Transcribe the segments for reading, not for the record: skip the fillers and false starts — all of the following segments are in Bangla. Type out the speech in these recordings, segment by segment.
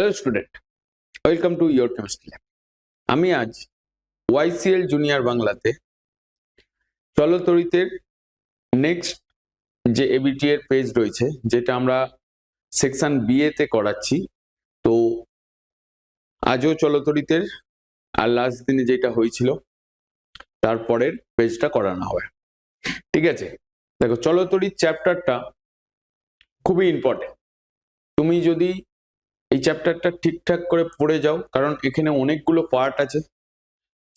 Hello student, welcome to your chemistry lab. আমি আজ ওয়াইসিএল জুনিয়র বাংলাতে চলতরিতের নেক্সট যে এবিটি এর পেজ রয়েছে, যেটা আমরা সেকশন বিএ তে করাচ্ছি, তো আজও চলতরিতের আর লাস্ট দিনে যেটা হয়েছিল তারপরের পেজটা করানো হবে। ঠিক আছে, দেখো চলতরিত চ্যাপ্টারটা খুবই ইম্পর্টেন্ট। তুমি যদি এই চ্যাপ্টারটা ঠিকঠাক করে পড়ে যাও, কারণ এখানে অনেকগুলো পার্ট আছে,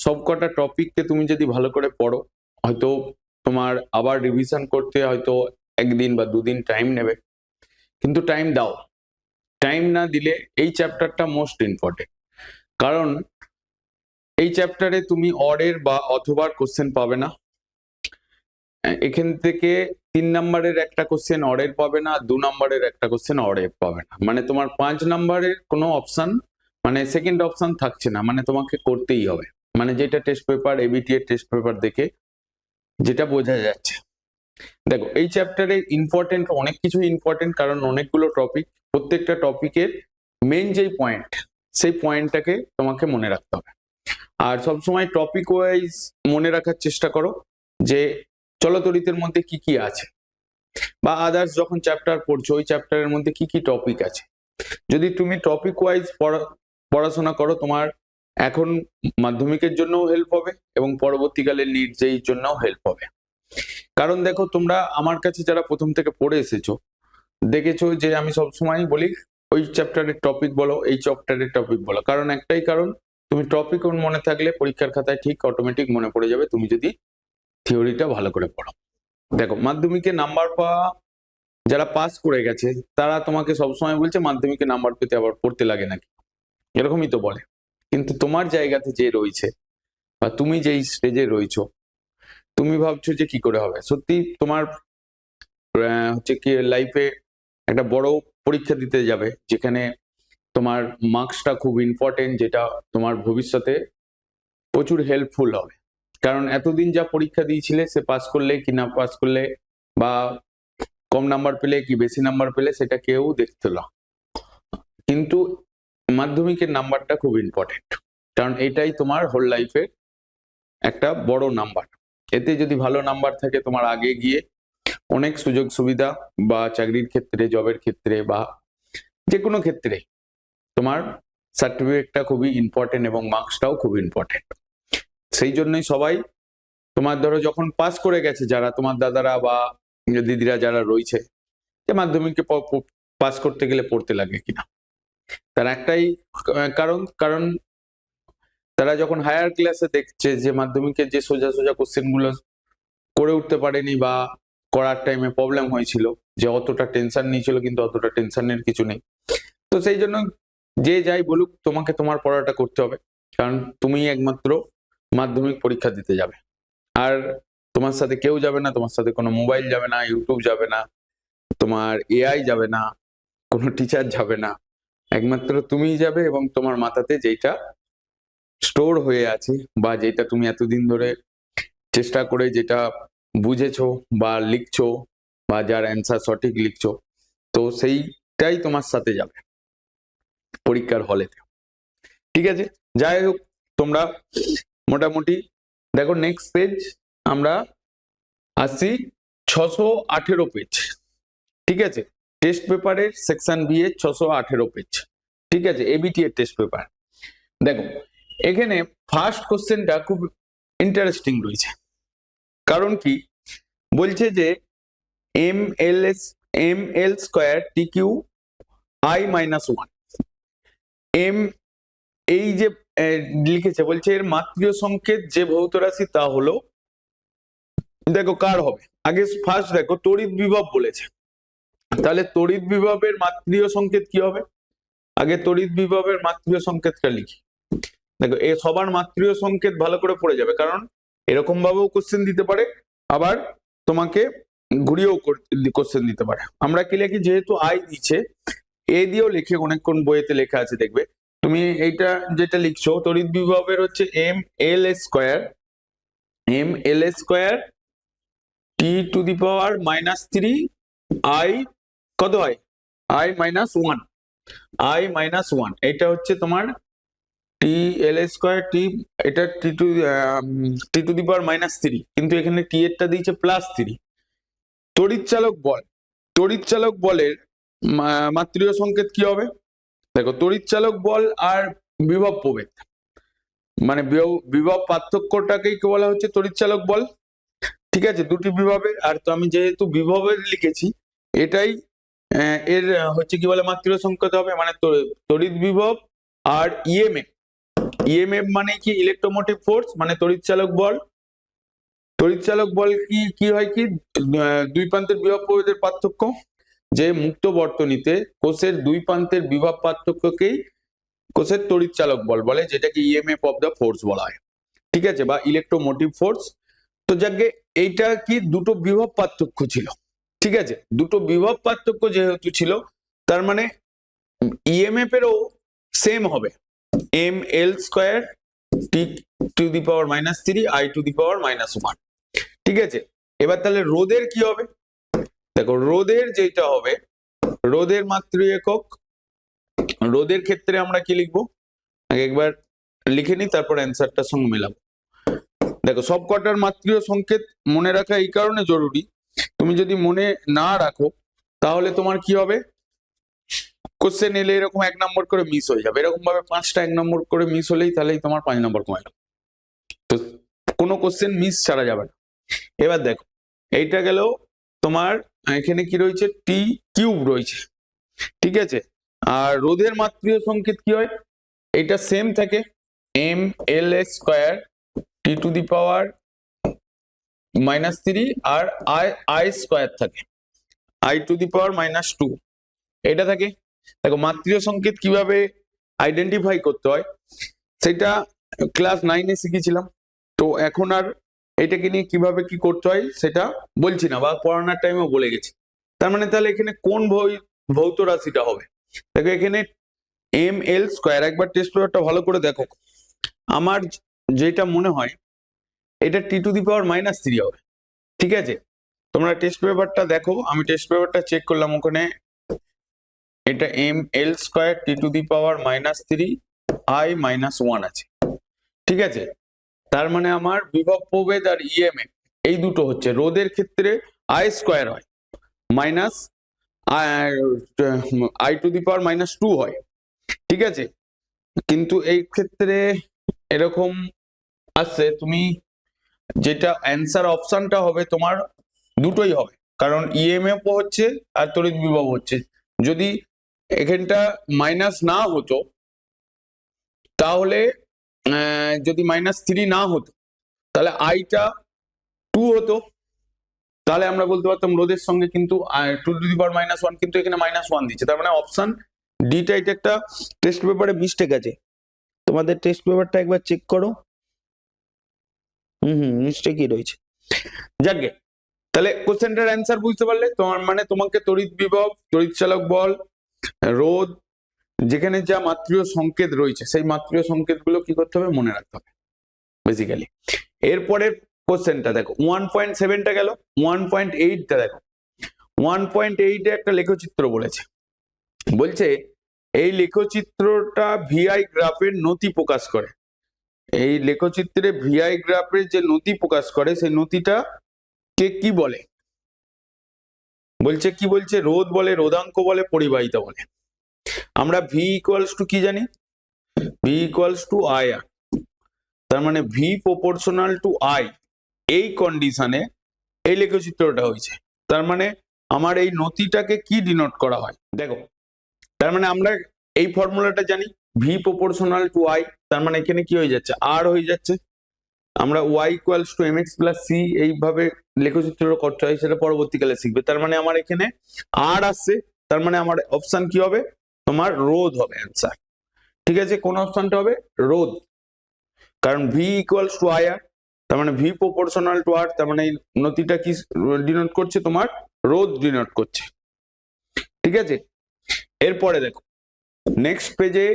সবকটা টপিককে তুমি যদি ভালো করে পড়ো, হয়তো তোমার আবার রিভিশন করতে হয়তো একদিন বা দুদিন টাইম নেবে, কিন্তু টাইম দাও। টাইম না দিলে এই চ্যাপ্টারটা মোস্ট ইম্পর্টেন্ট, কারণ এই চ্যাপ্টারে তুমি অরের বা অথবার কোশ্চেন পাবে না। এখান থেকে 3 নম্বরের একটা কোশ্চেন অরের পাবে না, 2 নম্বরের একটা কোশ্চেন অরের পাবে না, মানে তোমার 5 নম্বরের কোনো অপশন, মানে সেকেন্ড অপশন থাকছে না, মানে তোমাকে করতেই হবে। মানে যেটা টেস্ট পেপার, এবিটি এর টেস্ট পেপার দেখে যেটা বোঝা যাচ্ছে। দেখো এই চ্যাপ্টারে ইম্পর্টেন্ট অনেক কিছু ইম্পর্টেন্ট, কারণ অনেকগুলো টপিক, প্রত্যেকটা টপিকের মেইন যেই পয়েন্ট, সেই পয়েন্টটাকে তোমাকে মনে রাখতে হবে। আর সবসময় টপিক ওয়াইজ মনে রাখার চেষ্টা করো যে চলতরিতের মধ্যে কি কি আছে, বা আদার্স যখন চ্যাপ্টার পড়ছো ওই চ্যাপ্টারের মধ্যে কি কি টপিক আছে। যদি তুমি টপিক ওয়াইজ পড়াশোনা করো, তোমার এখন মাধ্যমিকের জন্যও হেল্প হবে এবং পরবর্তীকালে নিট জেইর জন্যও হেল্প হবে। কারণ দেখো, তোমরা আমার কাছে যারা প্রথম থেকে পড়ে এসেছো, দেখেছো যে আমি সবসময় বলি ওই চ্যাপ্টারের টপিক বলো, এই চ্যাপ্টারের টপিক বলো। কারণ একটাই কারণ, তুমি টপিক মনে থাকলে পরীক্ষার খাতায় ঠিক অটোমেটিক মনে পড়ে যাবে, তুমি যদি থিওরিটা ভালো করে পড়ো। দেখো মাধ্যমিকে নাম্বার পাওয়া, যারা পাস করে গেছে তারা তোমাকে সবসময় বলছে মাধ্যমিকে নাম্বার পেতে আবার পড়তে লাগে নাকি, এরকমই তো বলে। কিন্তু তোমার জায়গাতে যে রয়েছে বা তুমি যেই স্টেজে রয়েছো, তুমি ভাবছো যে কি করে হবে। সত্যি তোমার হচ্ছে কি লাইফে একটা বড় পরীক্ষা দিতে যাবে, যেখানে তোমার মার্কসটা খুব ইম্পর্টেন্ট, যেটা তোমার ভবিষ্যতে প্রচুর হেল্পফুল হবে। কারণ এতদিন যা পরীক্ষা দিয়েছিলে, সে পাস করলে কি না পাস করলে, বা কম নাম্বার পেলে কি বেশি নাম্বার পেলে, সেটা কেউ দেখতো না। কিন্তু মাধ্যমিকের নাম্বারটা খুব ইম্পর্টেন্ট, কারণ এটাই তোমার হোল লাইফের একটা বড় নাম্বার। এতে যদি ভালো নাম্বার থাকে, তোমার আগে গিয়ে অনেক সুযোগ সুবিধা, বা চাকরির ক্ষেত্রে, জবের ক্ষেত্রে, বা যে কোনো ক্ষেত্রে তোমার সার্টিফিকেটটা খুবই ইম্পর্টেন্ট এবং মার্কসটাও খুব ইম্পর্টেন্ট। সেই জন্যই সবাই তোমার ধরো যখন পাস করে গেছে, যারা তোমার দাদারা বা দিদিরা যারা রয়েছে, যে মাধ্যমিকে পাস করতে গেলে পড়তে লাগে কিনা, তার একটাই কারণ তারা যখন হায়ার ক্লাসে দেখছে যে মাধ্যমিকের যে সোজা সোজা কোশ্চেন গুলো করে উঠতে পারেনি, বা করার টাইমে প্রবলেম হয়েছিল, যে অতটা টেনশন নিয়েছিল, কিন্তু অতটা টেনশনের কিছু নেই। তো সেই জন্য যে যাই বলুক, তোমাকে তোমার পড়াটা করতে হবে, কারণ তুমি একমাত্র মাধ্যমিক পরীক্ষা দিতে যাবে। আর তোমার সাথে কেউ যাবে না, তোমার সাথে কোনো মোবাইল যাবে না, ইউটিউব যাবে না, তোমার এআই যাবে না, কোনো টিচার যাবে না, একমাত্র তুমিই যাবে। এবং তোমার মাথাতে যেটা স্টোর হয়ে আছে, বা যেটা তুমি এতদিন ধরে চেষ্টা করে যেটা বুঝেছো বা লিখছো, বা যার অ্যান্সার সঠিক লিখছো, তো সেইটাই তোমার সাথে যাবে পরীক্ষার হলেতে। ঠিক আছে, যাই হোক, তোমরা মোটামুটি দেখো নেক্সট পেজ আমরা আসছি 618 পেজ। ঠিক আছে, টেস্ট পেপারের সেকশন বি এর 618 পেজ। ঠিক আছে, এবিটি এর টেস্ট পেপার। দেখো এখানে ফার্স্ট কোশ্চেনটা খুব ইন্টারেস্টিং রয়েছে। কারণ কি বলছে যে L square T Q I minus 1, M এই যে লিখেছে, বলছে এর মাত্রিয় সংকেত যে ভৌত রাশি তা হলো, দেখো কার হবে। আগে ফার্স্ট দেখো তড়িৎ বিভব বলেছে, তাহলে তড়িৎ বিভবের মাত্রিয় সংকেত কি হবে। আগে তড়িৎ বিভবের মাত্রিয় সংকেতটা লিখি। দেখো এ সবার মাত্রিয় সংকেত ভালো করে পড়ে যাবে, কারণ এরকম ভাবেও কোশ্চেন দিতে পারে, আবার তোমাকে ঘুরিয়েও কোশ্চেন দিতে পারে। আমরা কি লিখি, যেহেতু আই দিচ্ছে, এ দিয়েও লিখে, অনেকক্ষণ বইয়েতে লেখা আছে দেখবে। তুমি এইটা যেটা লিখছো, তড়িৎ বিভবের হচ্ছে M L square T to the power -3 I, কত হয় আই -1, আই মাইনাস ওয়ান, এটা হচ্ছে তোমার টি এল স্কোয়ার টি, এটা T to the power minus three, কিন্তু এখানে টি এরটা দিয়েছে প্লাস থ্রি। তড়িৎচালক বল, তড়িৎচালক বলের মাত্রিয় সংকেত কি হবে? দেখো তড়িৎচালক বল আর বিভব প্রভেদ, মানে বিভব পার্থক্যটাকেই বলা হচ্ছে তড়িৎচালক বল। ঠিক আছে, দুটি বিভবের, আর তো আমি যেহেতু বিভবের লিখেছি, এটাই এর হচ্ছে কি বলে মাত্রিয় সংকেত হবে, মানে তড়িৎ বিভব আর ইএমএফ। ইএমএফ মানে কি? ইলেকট্রোমোটিভ ফোর্স, মানে তড়িৎচালক বল। তড়িৎচালক বল কি হয় কি, দুই প্রান্তের বিভব প্রভেদের পার্থক্য, যে মুক্ত বর্তনীতে কোষের দুই প্রান্তের বিভব পার্থক্যকেই কোষের তড়িৎচালক বল বলে, যেটাকে ইএমএফ অফ দ্য ফোর্স বলা হয়। ঠিক আছে, বা ইলেকট্রোমোটিভ ফোর্স। তো যাকে এইটা কি দুটো বিভব পার্থক্য ছিল। ঠিক আছে, দুটো বিভব পার্থক্য যেহেতু ছিল, তার মানে ইএমএফ এরও সেম হবে, M L square T to the power minus three I to the power minus one. ঠিক আছে, এবার তাহলে রোধের কি হবে? দেখো রোধের যেটা হবে, রোধের মাত্রিয় একক, রোধের ক্ষেত্রে আমরা কি লিখবো আগে একবার লিখে নিই, তারপর অ্যান্সারটার সঙ্গে মেলাবো। দেখো সব কটার মাত্রিয় সংকেত মনে রাখা এই কারণে জরুরি, তুমি যদি মনে না রাখো তাহলে তোমার কি হবে, কোশ্চেন এলে এরকম 1 নম্বর করে মিস হয়ে যাবে, এরকম ভাবে 5টা 1 নম্বর করে মিস হলেই তাহলেই তোমার 5 নম্বর কমে গেল। তো কোনো কোশ্চেন মিস ছাড়া যাবে না। এবার দেখো এইটা গেল তোমার, এখানে কি রয়েছে, টি কিউব রয়েছে। ঠিক আছে, আর রোধের মাত্রিয় সংকেত কি হয়, এটা সেম থাকে, M L square T to the power minus three, আর আই স্কোয়ার থাকে I to the power minus two, এটা থাকে। দেখো মাত্রিয় সংকেত কিভাবে আইডেন্টিফাই করতে হয় সেটা ক্লাস 9-এ শিখেছিলাম, তো এখন আর এটাকে নিয়ে কিভাবে কি করতে হয় সেটা বলছি না, বা পড়ানোর টাইমেও বলে গেছি। তার মানে তাহলে এখানে কোন ভৌত রাশিটা হবে? দেখো এখানে এম এল স্কোয়ার, একবার টেস্ট পেপারটা ভালো করে দেখো, আমার যেটা মনে হয় এটা T to the power minus three হবে। ঠিক আছে, তোমরা টেস্ট পেপারটা দেখো, আমি টেস্ট পেপারটা চেক করলাম, ওখানে এটা M L square T to the power minus three I minus one আছে। ঠিক আছে, তার মানে আমার বিভব প্রভেদ আর ইএমএফ এই দুটো হচ্ছে। রোধের ক্ষেত্রে আই স্কোয়ার হয় minus I to the power minus two হয়। ঠিক আছে, কিন্তু এই ক্ষেত্রে এরকম আসছে, তুমি যেটা অ্যান্সার অপশনটা হবে তোমার দুটোই হবে, কারণ ইএমএফ হচ্ছে আর তড়িৎ বিভব হচ্ছে। যদি এখানটা মাইনাস না হতো, তাহলে যদি মাইনাস থ্রি না হতো তাহলে আইটা টু হতো, তাহলে আমরা বলতে পারতাম রোধের সঙ্গে কিন্তু two to the power minus one, কিন্তু এখানে মাইনাস ওয়ান দিচ্ছে, তার মানে অপশন ডিটা এটা একটা টেস্ট পেপারে মিস্টেক আছে, তোমাদের টেস্ট পেপারটা একবার চেক করো। মিস্টেকই রয়েছে। যাকে তাহলে কোশ্চেনটার অ্যান্সার বুঝতে পারলে, তোমার মানে তোমাকে তড়িৎ বিভব, তড়িৎচালক বল, রোধ, যেখানে যা মাত্রিয় সংকেত রয়েছে সেই মাত্রিয় সংকেতগুলো কি করতে হবে, মনে রাখতে হবে বেসিক্যালি। এরপরে কোশ্চেনটা দেখো 1.7টা গেল, 1.8টা দেখো। 1.8-এ একটা লেখচিত্র বলেছে, বলছে এই লেখচিত্রটা ভিআই গ্রাফের নতি প্রকাশ করে। এই লেখচিত্রে ভিআই গ্রাফের যে নতি প্রকাশ করে সেই নতিটা কে কি বলে? বলছে কি বলছে, রোধ বলে, রোধাঙ্ক বলে, পরিবাহিতা বলে। আমরা ভি ইকুয়ালস টু কি জানি, ভি ইকুয়ালস টু আই আর, তার মানে ভি প্রপোর্শনাল টু আই, এই কন্ডিশনে এই লেখচিত্রটা হয়েছে। তার মানে আমার এই নতিটাকে কি ডিনোট করা হয় দেখো, তার মানে আমরা এই ফর্মুলাটা জানি, ভি প্রপোর্শনাল টু আই, তার মানে এখানে কি হয়ে যাচ্ছে, আর হয়ে যাচ্ছে। আমরা Y equals to M X plus C এইভাবে লেখচিত্র করতে হয়, সেটা পরবর্তীকালে শিখবে। তার মানে আমার এখানে আর আসছে, তার মানে আমার অপশন কি হবে, তোমার রোধ হবে অ্যান্সার। ঠিক আছে, কোন অপশনটা হবে, রোধ, কারণ ভি ইকুয়ালস টু আই আর, তার মানে ভি প্রপোর্শনাল টু আর, তার মানে এই নতিটা কি ডিনোট করছে, তোমার রোধ ডিনোট করছে। ঠিক আছে, এরপরে দেখো নেক্সট পেজে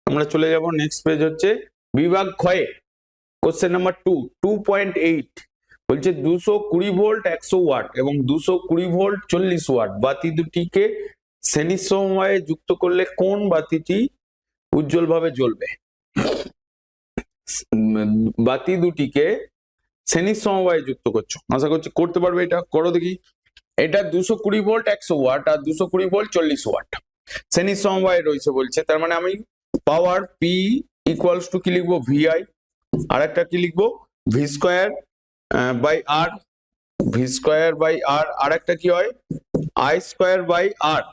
আমরা চলে যাব, নেক্সট পেজ হচ্ছে বিভাগ ক্ষয়ে কোশ্চেন নাম্বার 2.8 বলছে 220 ভোল্ট 100 ওয়াট এবং 220 ভোল্ট 40 ওয়াট বাতি দুটিকে শ্রেণীর সমবায়ে যুক্ত করলে কোন বাতিটি উজ্জ্বলভাবে জ্বলবে? বাতি দুটিকে শ্রেণীর সমবায়ে যুক্ত করছো, আশা করছি করতে পারবে। এটা করো দেখি। এটা 220 ভোল্ট 100 ওয়াট আর 220 ভোল্ট 40 ওয়াট শ্রেণীর সমবায়ে রয়েছে বলছে। তার মানে আমি পাওয়ার পি ইকুয়ালস টু কি লিখবো, ভিআই, আর একটা কি লিখবো, V square by R, V square by R, আর একটা কি হয়, আই স্কোয়ার বাই আর।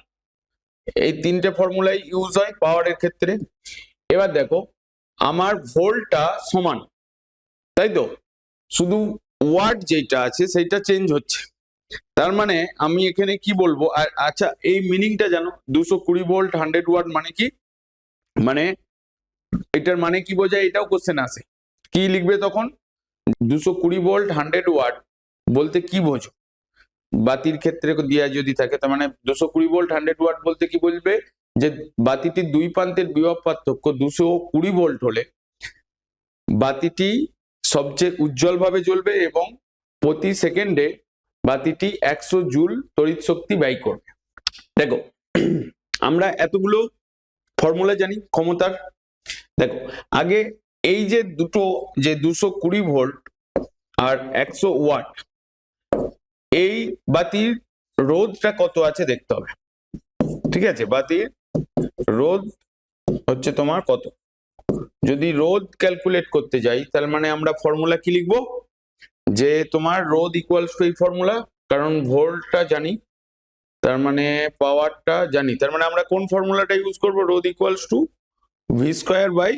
এই তিনটে ফর্মুলাই ইউজ হয় পাওয়ারের ক্ষেত্রে। এবার দেখো আমার ভোল্টটা সমান, তাই তো, শুধু ওয়াট যেটা আছে সেইটা চেঞ্জ হচ্ছে। তার মানে আমি এখানে কি বলবো, আচ্ছা এই মিনিংটা জানো, 220 ভোল্ট 100 ওয়াট মানে কি, মানে এটার মানে কি বোঝায়, এটাও কোশ্চেন আসে। কি লিখবে তখন, 220 ভোল্ট 100 ওয়াট বলতে কি বোঝো, বাতির ক্ষেত্রে দেওয়া যদি থাকে, তার মানে 220 ভোল্ট 100 ওয়াট বলতে কি বলবে, যে বাতিটির দুই প্রান্তের বিভব পার্থক্য 220 ভোল্ট হলে বাতিটি সবচেয়ে উজ্জ্বলভাবে জ্বলবে এবং প্রতি সেকেন্ডে বাতিটি 100 জুল তড়িৎ শক্তি ব্যয় করবে। দেখো আমরা এতগুলো ফর্মুলা জানি ক্ষমতার। দেখো আগে এই যে দুটো, যে 220 ভোল্ট আর 100 ওয়াট, এই বাতির রোধটা কত আছে দেখতে হবে। ঠিক আছে, বাতির রোধ হচ্ছে তোমার কত, যদি রোধ ক্যালকুলেট করতে যাই তার মানে আমরা ফর্মুলা কি লিখবো, যে তোমার রোধ ইকুয়ালস টু এই ফর্মুলা, কারণ ভোল্টটা জানি তার মানে পাওয়ারটা জানি, তার মানে আমরা কোন ফর্মুলাটা ইউজ করব, রোধ equals to V square by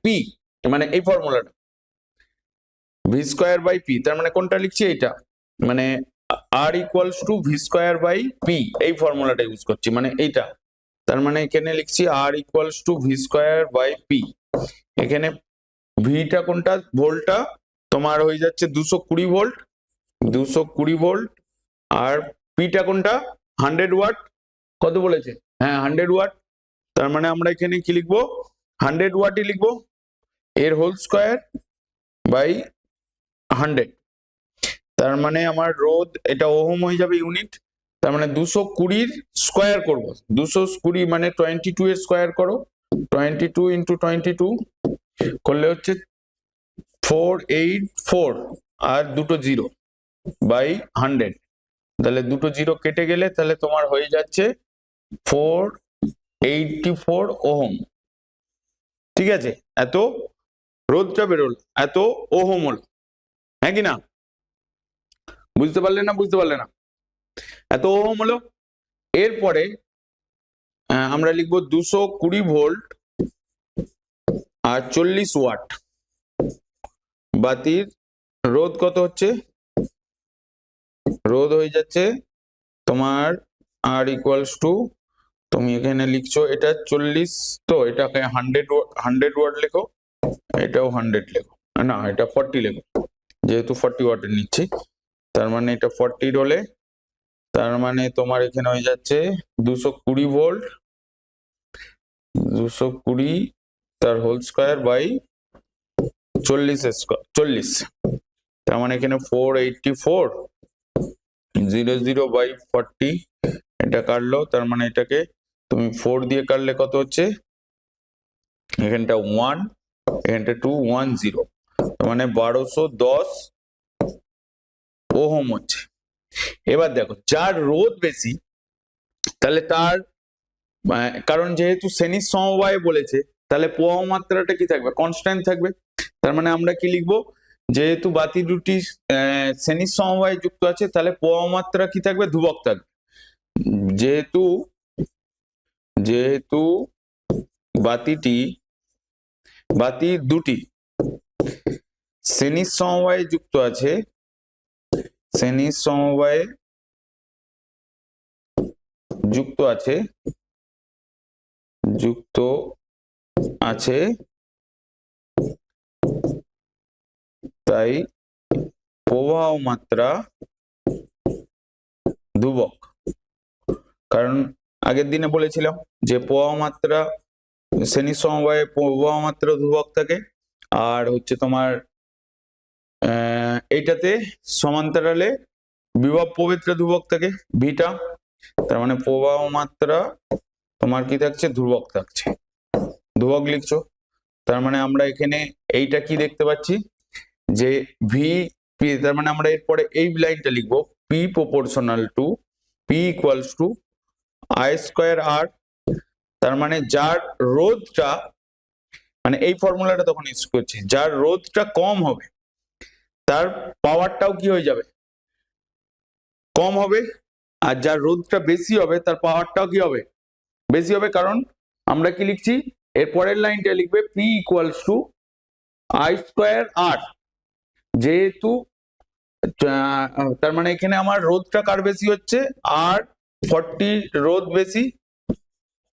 P, মানে এই ফর্মুলাটা ভি স্কোয়ার বাই পি, তার মানে কোনটা লিখছি, এইটা, মানে R equals to V square by P, এই ফর্মুলাটা ইউজ করছি, মানে এইটা। তার মানে এখানে লিখছি R equals to V square by P. এখানে ভিটা কোনটা, ভোল্টটা তোমার হয়ে যাচ্ছে 220 ভোল্ট, 220 ভোল্ট, আর পিটা কোনটা 100 ওয়াট, কত বলেছে, হ্যাঁ 100 ওয়াট। তার মানে আমরা এখানে কি লিখবো, 100 ওয়াটই লিখবো, এর হোল স্কোয়ার বাই 100। তার মানে আমার রোধ, এটা ওহম হয়ে যাবে ইউনিট, তার মানে 220 স্কোয়ার করবো, 220 মানে 22 এর স্কোয়ার করো, 22 ইন্টু 22 করলে হচ্ছে 484 আর দুটো জিরো বাই 100, তাহলে দুটো জিরো কেটে গেলে তাহলে তোমার হয়ে যাচ্ছে 484 ওহম। ঠিক আছে, এত রোধটা বেরোল, এত ওহম হলো, হ্যাঁ কি না, বুঝতে পারলে না, বুঝতে পারলে না, এত ওহম হলো। এরপরে আমরা লিখবো 220 ভোল্ট আর 40 ওয়াট বাতির রোধ কত হচ্ছে, রোধ হয়ে যাচ্ছে তোমার আর ইকুয়ালস টু, তুমি এখানে লিখছো এটা 40, তো এটাকে 100 ওয়াট লেখো, এটাও 100 লেখো, না এটা 40 লেখো, যেহেতু 40 ওয়াটের নিচ্ছি, তার মানে এটা 40 হলে তার মানে তোমার এখানে হয়ে যাচ্ছে 220 ভোল্ট 220 তার হোল স্কোয়ার বাই 40, তার মানে এখানে 484 00 বাই 40, এটা কাটলো, তার মানে এটাকে তুমি 4 দিয়ে কাটলে কত হচ্ছে, এখানটা 1, এখানটা 210, মানে 1210 ওহম হচ্ছে। এবার দেখো যার রোধ বেশি, তাহলে তার, কারণ যেহেতু শ্রেণীর সমবায় বলেছে, তাহলে প্রবাহ মাত্রাটা কি থাকবে, কনস্ট্যান্ট থাকবে। তার মানে আমরা কি লিখবো, যেহেতু বাতি দুটি শ্রেণীর সমবায়ে যুক্ত আছে, তাহলে প্রবাহ মাত্রা কি থাকবে, ধ্রুবক থাকবে। যেহেতু যেহেতু বাতি দুটি শ্রেণীর সমবায়ে যুক্ত আছে, শ্রেণীর সমবায়ে যুক্ত আছে তাই প্রবাহ মাত্রা ধ্রুবক। কারণ আগের দিনে বলেছিলাম যে প্রবাহ মাত্রা শ্রেণীর সমবায়ে প্রবাহ মাত্রা ধ্রুবক থাকে, আর হচ্ছে তোমার এইটাতে সমান্তরালে বিভব প্রভেদটা ধ্রুবক থাকে ভিটা। তার মানে প্রবাহ মাত্রা তোমার কি থাকছে, ধ্রুবক থাকছে, ধ্রুবক লিখছো। তার মানে আমরা এখানে এইটা কি দেখতে পাচ্ছি যে ভি পি, তার মানে আমরা এরপরে এই লাইনটা লিখবো P proportional to P equals to I square R. তার মানে যার রোধটা, মানে এই ফর্মুলাটা তখন ইউজ করছি, যার রোধটা কম হবে তার পাওয়ারটাও কি হয়ে যাবে, কম হবে, আর যার রোধটা বেশি হবে তার পাওয়ারটাও কি হবে, বেশি হবে। কারণ আমরা কি লিখছি, এর পরের লাইনটা লিখবে P equals to I square R, যেহেতু তার মানে এখানে আমার রোধটা কার বেশি হচ্ছে, আর 40 রোধ বেশি,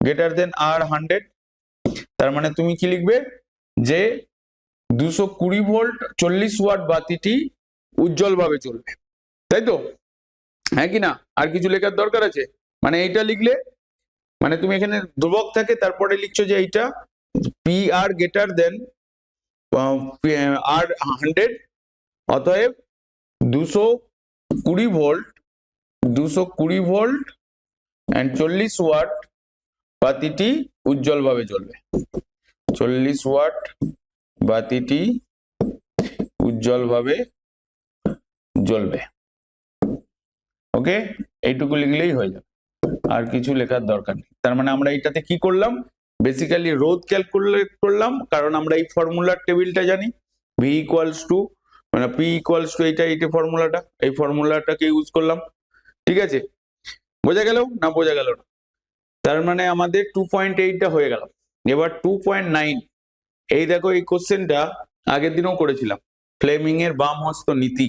গ্রেটার দেন আর 100। তার মানে তুমি কি লিখবে যে 220 ভোল্ট 40 ওয়াট বাতিটি উজ্জ্বল ভাবে চলবে, তাই তো, হ্যাঁ কি না? আর কিছু লেখার দরকার আছে? মানে এইটা লিখলে, মানে তুমি এখানে ধ্রুবক থাকে তারপরে লিখছো যে এইটা পি আর গ্রেটার দেন আর 100, অতএব 220 ভোল্ট 220 ভোল্ট এন্ড 40 ওয়াট বাতিটি উজ্জ্বল ভাবে জ্বলবে, 40 ওয়াট বাতিটি উজ্জ্বল ভাবে জ্বলবে। ওকে, এইটুকু লিখলেই হয়ে যাবে, আর কিছু লেখার দরকার নেই। তার মানে আমরা এটাতে কি করলাম, বেসিক্যালি রোধ ক্যালকুলেট করলাম, কারণ আমরা এই ফর্মুলার টেবিলটা জানি, ভি ইকুয়ালস টু মানে পি ইকুয়ালস টু এইটা ফর্মুলাটা, এই ফর্মুলাটাকে ইউজ করলাম। ঠিক আছে, বোঝা গেল না বোঝা গেল না? তার মানে আমাদের 2.8টা হয়ে গেল। এবার 2.9, এই দেখো এই কোশ্চেনটা আগের দিনও করেছিলাম, ফ্লেমিং এর বাম হস্ত নীতি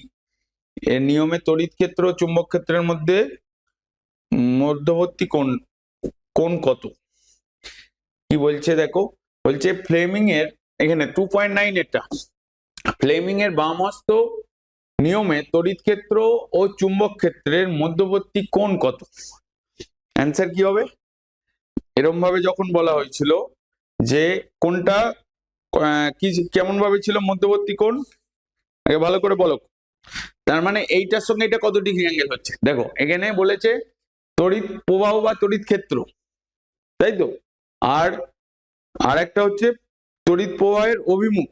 এর নিয়মে তড়িৎ ক্ষেত্র ও চুম্বক ক্ষেত্রের মধ্যে মধ্যবর্তী কোণ কত। কি বলছে দেখো, বলছে ফ্লেমিং এর এখানে 2.9 এটা ফ্লেমিং এর বাম হস্ত নিয়মে তড়িৎ ক্ষেত্র ও চুম্বক ক্ষেত্রের মধ্যবর্তী কোণ কত। অ্যান্সার কি হবে, এরকম ভাবে যখন বলা হয়েছিল যে কোনটা কি কেমন ভাবে ছিল মধ্যবর্তী কোণ, আগে ভালো করে বলো। তার মানে এইটার সঙ্গে এটা কত ডিগ্রি অ্যাঙ্গেল হচ্ছে, দেখো এখানে বলেছে তড়িৎ প্রবাহ বা তড়িৎ ক্ষেত্র, তাই তো, আর একটা হচ্ছে তড়িৎ প্রবাহের অভিমুখ,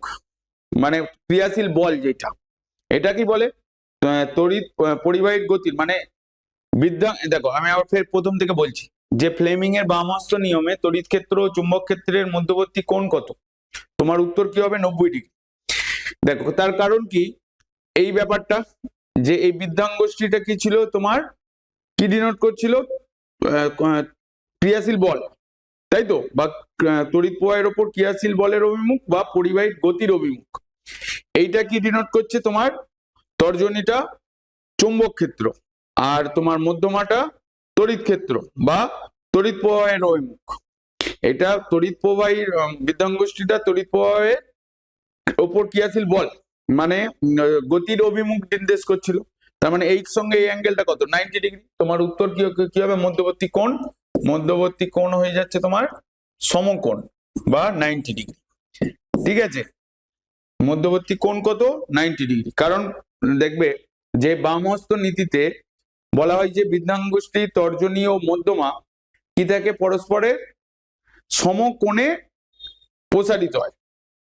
মানে ক্রিয়াশীল বল যেটা, এটা কি বলে তড়িৎ পরিবাহীর গতির মানে দেখো আমি আবার ফের প্রথম থেকে বলছি যে ফ্লেমিং এর বাম হস্ত নিয়মে তড়িৎ ক্ষেত্র ও চুম্বক ক্ষেত্রের মধ্যবর্তী কোণ কত, তোমার উত্তর কি হবে 90 ডিগ্রি। দেখো তার কারণ কি, এই ব্যাপারটা যে এই বৃদ্ধাঙ্গুষ্ঠীটা কি ছিল তোমার, কি ডিনোট করছিল, ক্রিয়াশীল বল, তাই তো, বা তড়িৎ প্রবাহের ওপর ক্রিয়াশীল বলের অভিমুখ বা পরিবাহীর গতির অভিমুখ। এইটা কি ডিনোট করছে, তোমার তর্জনীটা চুম্বক ক্ষেত্র আর তোমার মধ্যমাটা তড়িৎ ক্ষেত্র বা তড়িৎ প্রবাহের অভিমুখ। এটা তড়িৎ প্রবাহীর বৃদ্ধাঙ্গুষ্ঠীটা তড়িৎ প্রবাহের ওপর ক্রিয়াশীল বল মানে গতির অভিমুখ নির্দেশ করছিল। তার মানে এই সঙ্গে এই অ্যাঙ্গেলটা কত, 90 ডিগ্রি। তোমার উত্তর কি হবে, মধ্যবর্তী কোণ, মধ্যবর্তী কোণ হয়ে যাচ্ছে তোমার সমকোণ বা 90 ডিগ্রি। ঠিক আছে, মধ্যবর্তী কোণ কত, 90 ডিগ্রি। কারণ দেখবে যে বামহস্ত নীতিতে বলা হয় যে বৃদ্ধাঙ্গুষ্ঠী তর্জনী ও মধ্যমা কি থাকে, পরস্পরের সমকোণে প্রসারিত হয়,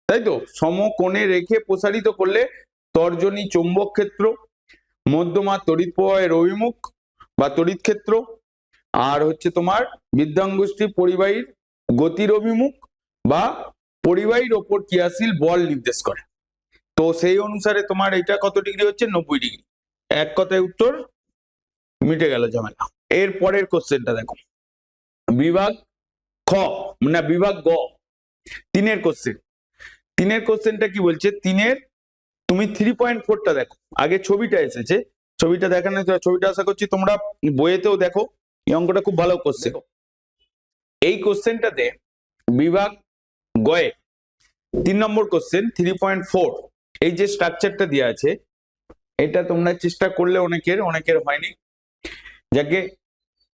তাই তো, সমকোণে রেখে প্রসারিত করলে তর্জনী চৌম্বক ক্ষেত্র, মধ্যমা তড়িৎ প্রবাহের অভিমুখ বা তড়িৎ ক্ষেত্র, আর হচ্ছে তোমার বৃদ্ধাঙ্গুষ্ঠী পরিবাহীর গতির অভিমুখ বা পরিবাহীর ওপর ক্রিয়াশীল বল নির্দেশ করে। তো সেই অনুসারে তোমার এটা কত ডিগ্রি হচ্ছে, 90 ডিগ্রি। এক কথায় উত্তর মিটে গেল ঝামেলা। এর পরের কোশ্চেনটা দেখো, বিভাগ খ না বিভাগ গ, 3-এর কোশ্চেন। 3-এর কোশ্চেনটা কি বলছে, 3-এর তুমি 3.4টা দেখো, আগে ছবিটা এসেছে, ছবিটা দেখানো, ছবিটা আশা করছি তোমরা বইয়েতেও দেখো, এই অঙ্কটা খুব ভালো কোশ্চেন। এই কোশ্চেনটাতে বিভাগ গয়ে 3 নম্বর কোশ্চেন 3.4, এই যে স্ট্রাকচারটা দেওয়া আছে এটা তোমরা চেষ্টা করলে অনেকের হয়নি, যাকে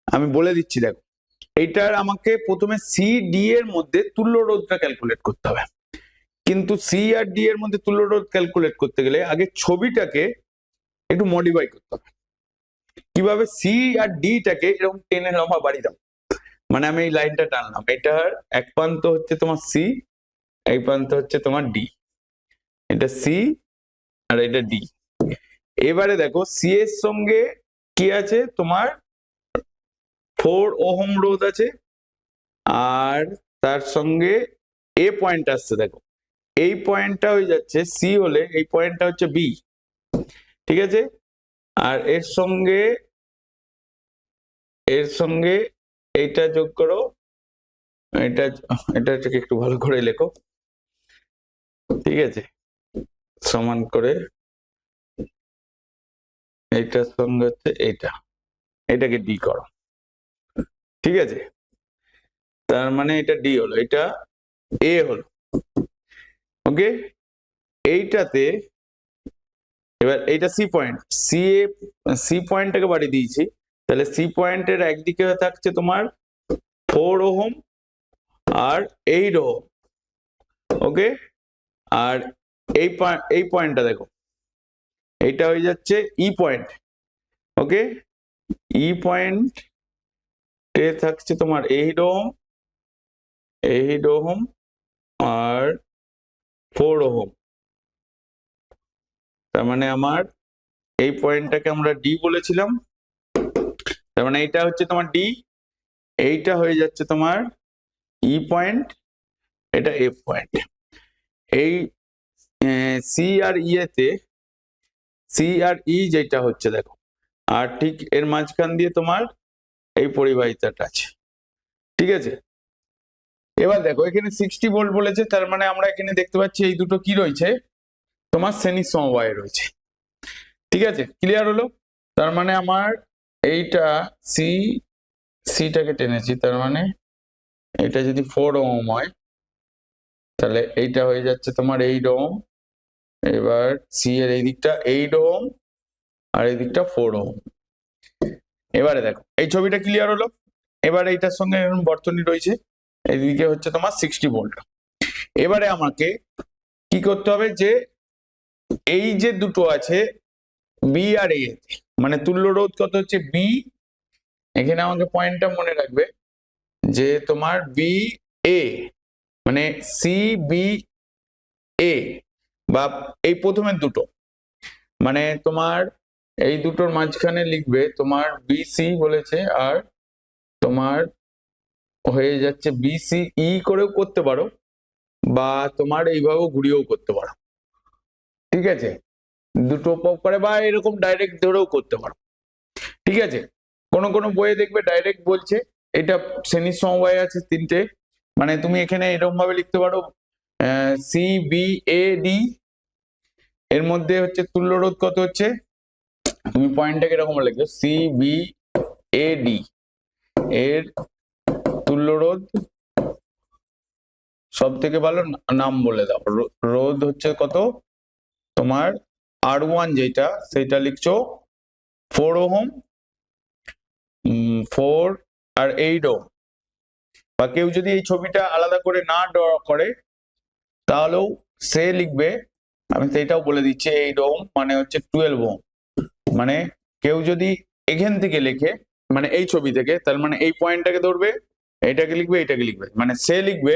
আমি বলে দিচ্ছি। দেখো এইটার আমাকে প্রথমে সি ডি এর মধ্যে তুল্য রোধটা ক্যালকুলেট করতে হবে, কিন্তু সি আর ডি এর মধ্যে তুল্য রোধ ক্যালকুলেট করতে গেলে আগে ছবিটাকে একটু মডিফাই করতে হবে। কিভাবে সি আর ডিটাকে এরকম টেনে লম্বা বাড়ি দাও, মানে আমি এই লাইনটা টানলাম, এটার এক প্রান্ত হচ্ছে তোমার সি, এক প্রান্ত হচ্ছে তোমার ডি, এটা সি আর এটা ডি। এবারে দেখো সি এর সঙ্গে কি আছে তোমার 4 ওহম রোধ আছে, আর তার সঙ্গে এ পয়েন্ট আসছে, দেখো এই পয়েন্টটা হয়ে যাচ্ছে সি হলে এই পয়েন্টটা হচ্ছে বি, ঠিক আছে। আর এর সঙ্গে এইটা যোগ করো, এটা এটাকে একটু ভালো করে লেখো, ঠিক আছে, সমান করে এইটার সঙ্গে হচ্ছে এটাকে ডি করো, ঠিক আছে। তার মানে এটা ডি হলো, এটা এ হলো, ওকে। এইটাতে এবার এইটা সি পয়েন্ট, সি পয়েন্টটাকে বাড়িয়ে দিয়েছি, তাহলে সি পয়েন্টের একদিকে থাকছে তোমার 4 ওহম আর 8 ওহম, ওকে। আর এই পয়েন্টটা দেখো, এইটা হয়ে যাচ্ছে ই পয়েন্ট, ওকে। ই পয়েন্ট এ থাকছে তোমার 8 ওহম আর 4 ওহম, তার মানে আমার এই পয়েন্টটাকে আমরা ডি বলেছিলাম, তার মানে এইটা হচ্ছে তোমার ডি, এইটা হয়ে যাচ্ছে তোমার ই পয়েন্ট, এটা এফ পয়েন্ট। এই সি আর ই এতে সি আর ই যেটা হচ্ছে দেখো, আর ঠিক এর মাঝখান দিয়ে তোমার এই পরিবাহিতাটা আছে, ঠিক আছে। এবার দেখো এখানে 60 ভোল্ট বলেছে, তার মানে আমরা এখানে দেখতে পাচ্ছি এই দুটো কি রয়েছে, তোমার শ্রেণী সমবায় রয়েছে, ঠিক আছে, ক্লিয়ার হলো। তার মানে আমার এইটা সিটাকে টেনেছি, তার মানে এটা যদি 4 ওহম হয় তাহলে এইটা হয়ে যাচ্ছে তোমার 8 ওহম, এবার সি এর এই দিকটা 8 ওহম আর এই দিকটা 4 ওহম। এবারে দেখো এই ছবিটা ক্লিয়ার হলো। এবারে এইটার সঙ্গে বর্তনী রয়েছে, এইদিকে হচ্ছে তোমার 60 ভোল্ট। এবারে আমাকে কি করতে হবে, যে এই যে দুটো আছে বি আর এ, মানে তুল্য রোধ কত হচ্ছে বি, এখানে আমাকে পয়েন্টটা মনে রাখবে যে তোমার বি এ মানে সি বি এ, বা এই প্রথমের দুটো, মানে তোমার এই দুটোর মাঝখানে লিখবে তোমার বিসি বলেছে, আর তোমার হয়ে যাচ্ছে বিসি ই করেও করতে পারো, বা তোমার এইভাবেও ঘুরিয়েও করতে পারো, ঠিক আছে, দুটো করে বা এরকম ডাইরেক্ট ধরেও করতে পারো, ঠিক আছে। কোন কোন বইয়ে দেখবে ডাইরেক্ট বলছে এটা শ্রেণীর সমবায় আছে তিনটে, মানে তুমি এখানে এরকম ভাবে লিখতে পারো সি বি এ ডি, এর মধ্যে হচ্ছে তুল্য রোধ কত হচ্ছে, তুমি পয়েন্টটাকে এরকম লিখবে সি বি এ ডি, এর তুল্য রোধ সব থেকে ভালো নাম বলে দাও, রোধ হচ্ছে কত তোমার R1 যেটা সেটা লিখছো 4 ওহম, 4 আর 8 ওহম, বা কেউ যদি এই ছবিটা আলাদা করে না ড্র করে তাহলেও সে লিখবে, আমি সেইটাও বলে দিচ্ছি 8 ওহম মানে হচ্ছে 12 ওহম, মানে কেউ যদি এখান থেকে লেখে মানে এই ছবি থেকে, তার মানে এই পয়েন্টটাকে ধরবে, এইটাকে লিখবে, মানে সে লিখবে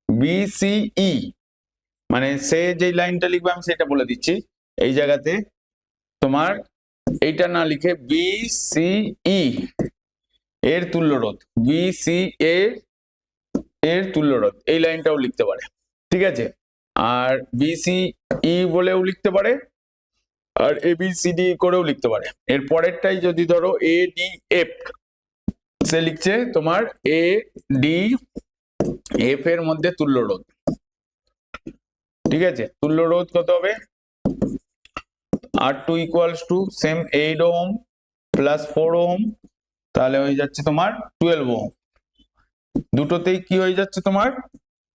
বিসিই, মানে সে যে লাইনটা লিখবে আমি সেটা বলে দিচ্ছি, এই জায়গাতে তোমার এইটা না লিখে বিসিই এর তুল্য রোধ, বিসি এর তুল্য রোধ এই লাইনটাও লিখতে পারে, ঠিক আছে। আর বিসিই বলেও লিখতে পারে, আর এবিসিডি করেও লিখতে পারে। এর পরেরটাই যদি ধরো এ ডি এফ, সে লিখছে তোমার এ ডি এফ এর মধ্যে তুল্য রোধ, ঠিক আছে। তুল্য রোধ কত হবে, R2 equals to same 8 ohm plus 4 ohm, তাহলে হয়ে যাচ্ছে তোমার 12 ওহম, দুটোতেই কি হয়ে যাচ্ছে তোমার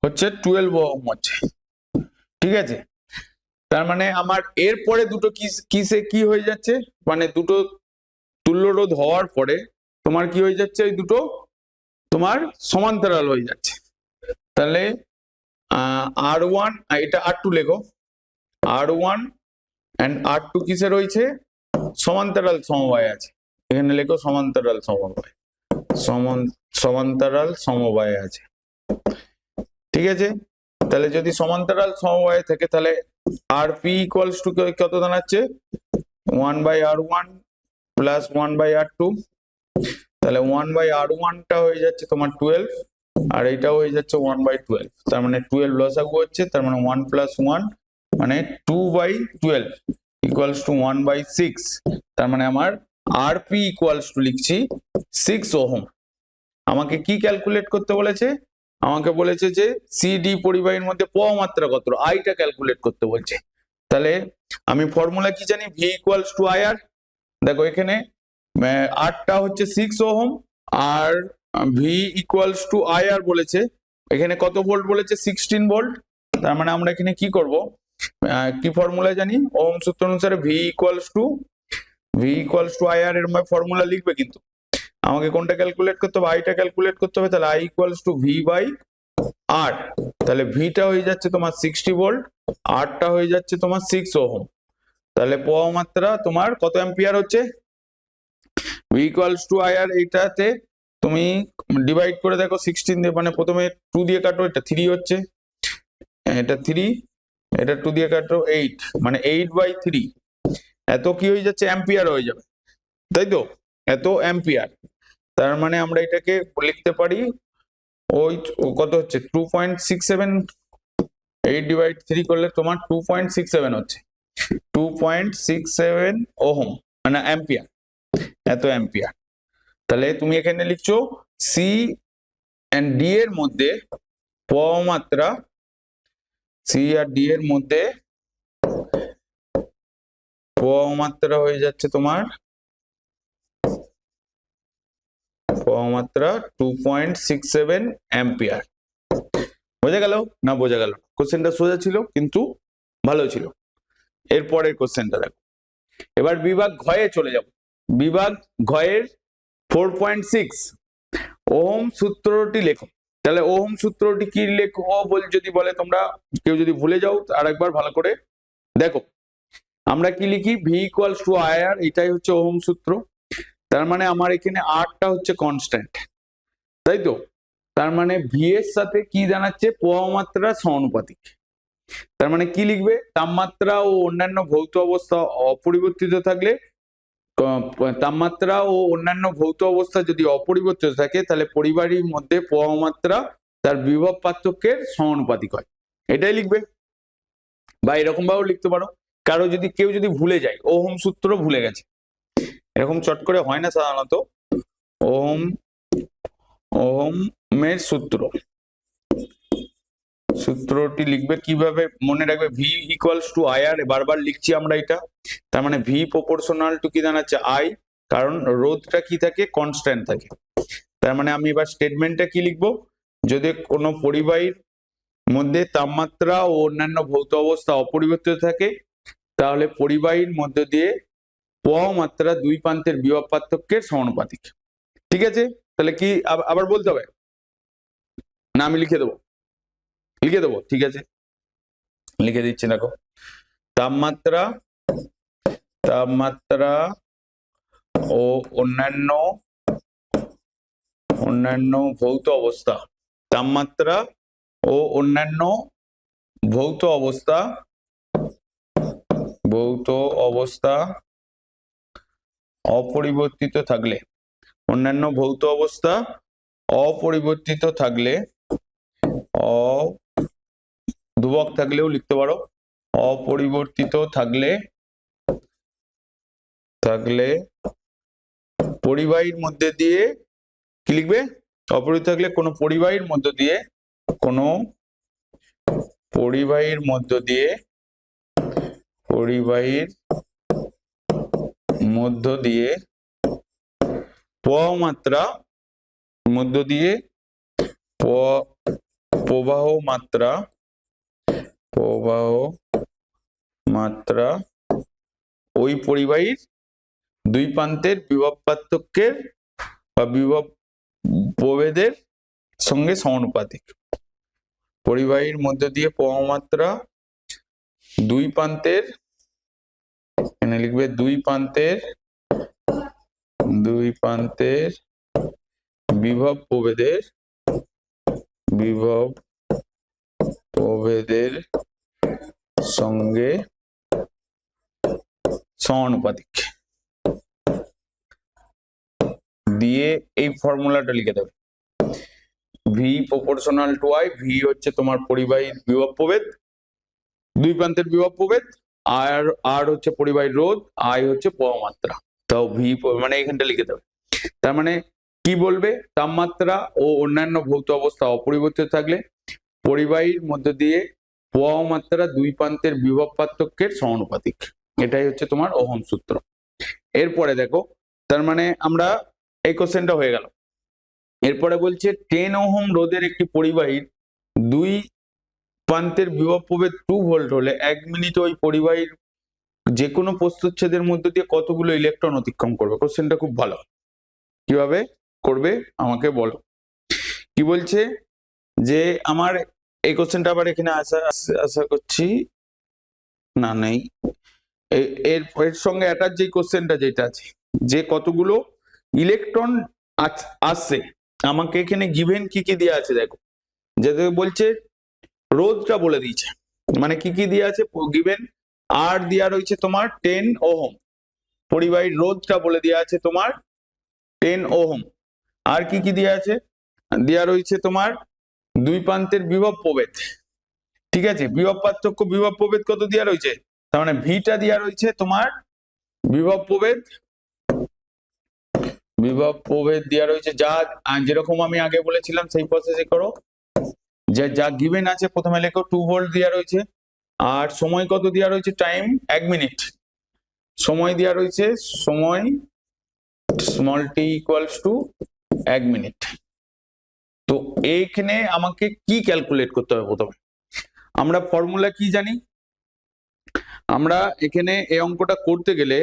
হচ্ছে 12 ওহম হচ্ছে, ঠিক আছে। তার মানে আমার এর পরে দুটো কিসে কি হয়ে যাচ্ছে, মানে দুটো তুল্য রোধ হওয়ার পরে তোমার কি হয়ে যাচ্ছে, ওই দুটো তোমার সমান্তরাল হয়ে যাচ্ছে, তাহলে R1 এটা R2 লেখো, R1 এন্ড R2 কিসে রয়েছে, সমান্তরাল সমবায় আছে, এখানে লেখো সমান্তরাল সমবায়, সমান্তরাল সমবায় আছে, ঠিক আছে। তাহলে যদি সমান্তরাল সমবায় থাকে তাহলে আর পি ইকুয়ালস টু কত দাঁড়াচ্ছে 1/r1 প্লাস 1/r2, তাহলে 1/r1 টা হয়ে যাচ্ছে তোমার 12 আর এইটাও হয়ে যাচ্ছে 1/12, তার মানে 12 লসাগু হচ্ছে, তার মানে 1 + 1 মানে 2/12 ইকুয়ালস টু 1/6, তার মানে আমার আরপি ইকুয়ালস টু লিখছি 6 ওহম। আমাকে কি ক্যালকুলেট করতে বলেছে, আমাকে বলেছে যে সিডি পরিবাহীর মধ্যে প্রবাহ মাত্রা কত, আইটা ক্যালকুলেট করতে বলছে। তাহলে আমি ফর্মুলা কি জানি, ভি ইকুয়ালস টু আইআর। দেখো এখানে আরটা হচ্ছে 6 ওহম আর ভি ইকুয়ালস টু আইআর বলেছে, এখানে কত ভোল্ট বলেছে 16 ভোল্ট, তার মানে আমরা এখানে কি করব, কি ফর্মুলা জানি, ওহম সূত্র অনুসারে ভি ইকুয়ালস টু আইআর এর ফর্মুলা লিখবে, কিন্তু আমাকে কোনটা ক্যালকুলেট করতে হবে, আইটা ক্যালকুলেট করতে হবে। তাহলে I equals to V by R, তাহলে ভিটা হয়ে যাচ্ছে তোমার 60 ভোল্ট, আরটা হয়ে যাচ্ছে তোমার 6 ওহম, তাহলে প্রবাহ মাত্রা তোমার কত অ্যাম্পিয়ার হচ্ছে, ভি ইকুয়ালস টু আইআর, এইটাতে তুমি ডিভাইড করে দেখো 16 দিয়ে, মানে প্রথমে 2 দিয়ে কাটো, এটা 3 হচ্ছে, এটা 3, এটা 2 দিয়ে কাটো 8, মানে 8/3, এত কি হয়ে যাচ্ছে অ্যাম্পিয়ার হয়ে যাবে, তাই তো, এত অ্যাম্পিয়ার। তার মানে আমরা এটাকে লিখতে পারি ওই কত হচ্ছে 2.67, 8/3 করলে তোমার 2.67 হচ্ছে, 2.67 ওহম মানে অ্যাম্পিয়ার, এত অ্যাম্পিয়ার। তাহলে তুমি এখানে লিখছো সি এন্ড ডি এর মধ্যে প্রবাহ মাত্রা, সি আর ডি এর মধ্যে প্রবাহ মাত্রা হয়ে যাচ্ছে তোমার প্রবাহ মাত্রা 2.67 অ্যাম্পিয়ার। বোঝা গেল না, বোঝা গেল? কোশ্চেনটা সোজা ছিল কিন্তু ভালো ছিল। এরপরের কোশ্চেনটা দেখো, এবার বিভাগ ঘয়ে চলে যাব। বিভাগ ঘয়ের 4.6 ওহম সূত্রটি লেখো। তাহলে ওহম সূত্রটি কি লেখো যদি বলে, তোমরা কেউ যদি ভুলে যাও আরেকবার ভালো করে দেখো। আমরা কি লিখি, ভি ইকুয়ালস টু আইআর, এটাই হচ্ছে ওহম সূত্র। তার মানে আমার এখানে আরটা হচ্ছে কনস্ট্যান্ট, তাই তো, তার মানে ভি এর সাথে কি জানাচ্ছে, প্রবাহ মাত্রা সমানুপাতিক। তার মানে কি লিখবে, তাপমাত্রা ও অন্যান্য ভৌত অবস্থা অপরিবর্তিত থাকলে, তাপমাত্রা ও অন্যান্য ভৌত অবস্থা যদি অপরিবর্তিত থাকে তাহলে পরিবাহীর মধ্যে প্রবাহ মাত্রা তার বিভব পার্থক্যের সমানুপাতিক হয়, এটাই লিখবে। বা এরকম ভাবেও লিখতে পারো, কারো যদি কেউ যদি ভুলে যায়, ওহম সূত্র ভুলে গেছে, এরকম চট করে হয় না সাধারণত, ওহমের সূত্রটি লিখবে কিভাবে মনে রাখবে, ভি ইকুয়ালস টু আইআর, বারবার লিখছি আমরা এটা, তার মানে ভি প্রপোর্শনাল টু কি দাঁড়াচ্ছে আই, কারণ রোধটা কি থাকে, কনস্ট্যান্ট থাকে। তার মানে আমি এবার স্টেটমেন্টটা কি লিখবো, যদি কোনো পরিবাহীর মধ্যে তাপমাত্রা ও অন্যান্য ভৌত অবস্থা অপরিবর্তিত থাকে তাহলে পরিবাহীর মধ্য দিয়ে প্রবাহ মাত্রা দুই প্রান্তের বিভব পার্থক্যের সমানুপাতিক। ঠিক আছে, তাহলে কি আবার বলতে হবে না, আমি লিখে দেবো, ঠিক আছে, লিখে দিচ্ছি। দেখো, তাপমাত্রা ও অন্যান্য ভৌত অবস্থা, তাপমাত্রা ও অন্যান্য ভৌত অবস্থা অপরিবর্তিত থাকলে, অন্যান্য ভৌত অবস্থা অপরিবর্তিত থাকলে, ধ্রুবক থাকলেও লিখতে পারো, অপরিবর্তিত থাকলে পরিবাহীর মধ্যে দিয়ে কি লিখবে, অপরিবর্তিত থাকলে কোনো পরিবাহীর মধ্য দিয়ে প্রবাহ মাত্রা ওই পরিবাহীর দুই প্রান্তের বিভব পার্থক্যের বা বিভব প্রভেদের সঙ্গে সমানুপাতিক। পরিবাহীর মধ্য দিয়ে প্রবাহ মাত্রা দুই প্রান্তের, এখানে লিখবে দুই দুই প্রান্তের বিভব প্রভেদের সঙ্গে সমানুপাতিক দিয়ে এই ফর্মুলাটা লিখে দেবে। V proportional to I, V হচ্ছে তোমার পরিবাহীর বিভব প্রভেদ, দুই প্রান্তের বিভব প্রভেদ, আর আর হচ্ছে পরিবাহীর রোধ, আই হচ্ছে প্রবাহ মাত্রা। তাও ভি মানে এখানটা লিখে দেবে। তার মানে কি বলবে, তাপমাত্রা ও অন্যান্য ভৌত অবস্থা অপরিবর্তিত থাকলে পরিবাহীর মধ্যে দিয়ে প্রবাহ মাত্রা দুই প্রান্তের বিভব পার্থক্যের সমানুপাতিক। এটাই হচ্ছে তোমার ওহম সূত্র। এরপরে দেখো, তার মানে আমরা এই কোশ্চেনটা হয়ে গেল। এরপরে বলছে 10 ওহম রোধের একটি পরিবাহীর দুই প্রান্তের বিভব প্রভেদ 2 ভোল্ট হলে 1 মিনিটে ওই পরিবাহীর যে কোনো প্রস্তুচ্ছেদের মধ্যে দিয়ে কতগুলো ইলেকট্রন অতিক্রম করবে। কোশ্চেনটা খুব ভালো, কিভাবে করবে আমাকে বলো। কি বলছে যে আমার এই কোশ্চেনটা আবার এখানে আশা করছি না নেই, এর সঙ্গে অ্যাটাচ যে কোশ্চেনটা যেটা আছে যে কতগুলো ইলেকট্রন আসছে, আমাকে এখানে গিভেন কি কি দেওয়া আছে দেখো। যেটা বলছে রোধটা বলে দিয়েছে, মানে কি কি দেওয়া আছে গিভেন, আর দেওয়া রয়েছে তোমার 10 ওহম, পরিবাহীর রোধটা বলে দেওয়া আছে তোমার 10 ওহম। আর কি কি দেওয়া আছে, দেওয়া রয়েছে তোমার দুই প্রান্তের বিভব প্রভেদ, ঠিক আছে, বিভব পার্থক্য বিভব প্রভেদ কত দেওয়া রয়েছে, তার মানে ভিটা দেওয়া রয়েছে তোমার বিভব প্রভেদ দেওয়া রয়েছে, যা যেরকম আমি আগে বলেছিলাম সেই প্রসেসে করো। যা গিভেন আছে প্রথমে লেখো 2 ভোল্ট দেওয়া রয়েছে, আর সময় কত দেওয়া রয়েছে, টাইম 1 মিনিট, সময় দেওয়া রয়েছে, সময় small tea equals to 1 minute. তো এইখানে আমাকে কি ক্যালকুলেট করতে হবে, প্রথমে আমরা ফর্মুলা কি জানি, আমরা এখানে এই অঙ্কটা করতে গেলে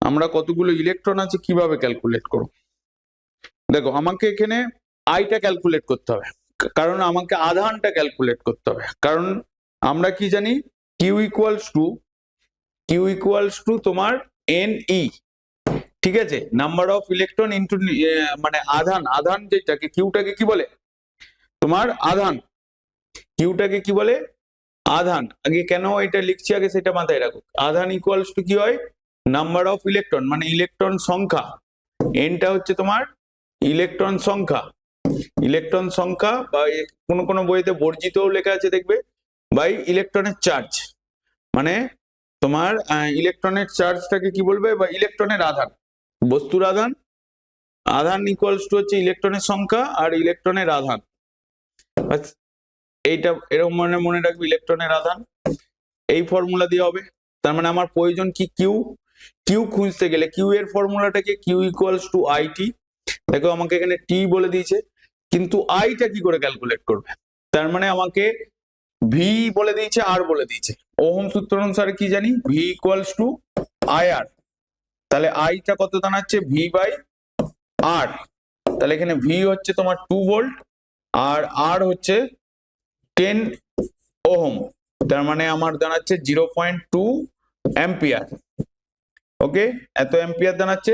আমরা কতগুলো ইলেকট্রন আছে কিভাবে ক্যালকুলেট করব। দেখো আমাকে এখানে আইটা ক্যালকুলেট করতে হবে, কারণ আমাকে আধানটা ক্যালকুলেট করতে হবে, কারণ আমরা কি জানি কিউ ইকুয়ালস টু তোমার এন ই, ঠিক আছে, নাম্বার অফ ইলেকট্রন ইনটু মানে আধান যেটাকে কিউটাকে কি বলে তোমার আধান, কিউটাকে কি বলে আধান। আগে কেন এটা লিখছি আগে সেটা মাথায় রাখো। আধান ইকুয়ালস টু কি হয়, নাম্বার অফ ইলেকট্রন মানে ইলেকট্রন সংখ্যা, এনটা হচ্ছে তোমার ইলেকট্রন সংখ্যা বা কোনো বইতে বর্জিতও লেখা আছে দেখবে, বাই ইলেকট্রনের চার্জ, মানে তোমার ইলেকট্রনের চার্জটাকে কি বলবে, বা ইলেকট্রনের আধান, বস্তুর আধান ইকুয়ালস টু হচ্ছে ইলেকট্রনের সংখ্যা আর ইলেকট্রনের আধান। এইটা এরকম মনে রাখবে, ইলেকট্রনের আধান, এই ফর্মুলা দিয়ে হবে। তার মানে আমার প্রয়োজন কি কিউ খুঁজতে গেলে কিউ এর ফর্মুলাটাকে Q equals to I T. দেখো আমাকে এখানে টি বলে দিয়েছে, কিন্তু আইটা কি করে ক্যালকুলেট করবে, তার মানে আমাকে ভি বলে দিয়েছে, আর বলে দিয়েছে। ওহম সূত্র অনুসারে কি জানি, ভি ইকুয়ালস টু আই আর, তাহলে আইটা কত দাঁড়াচ্ছে, ভি বাই আর। তাহলে এখানে ভি হচ্ছে তোমার 2 ভোল্ট আর আর হচ্ছে 10 ওহম, তার মানে আমার দাঁড়াচ্ছে 0.2 অ্যাম্পিয়ার। ওকে, এত অ্যাম্পিয়ার দাঁড়াচ্ছে।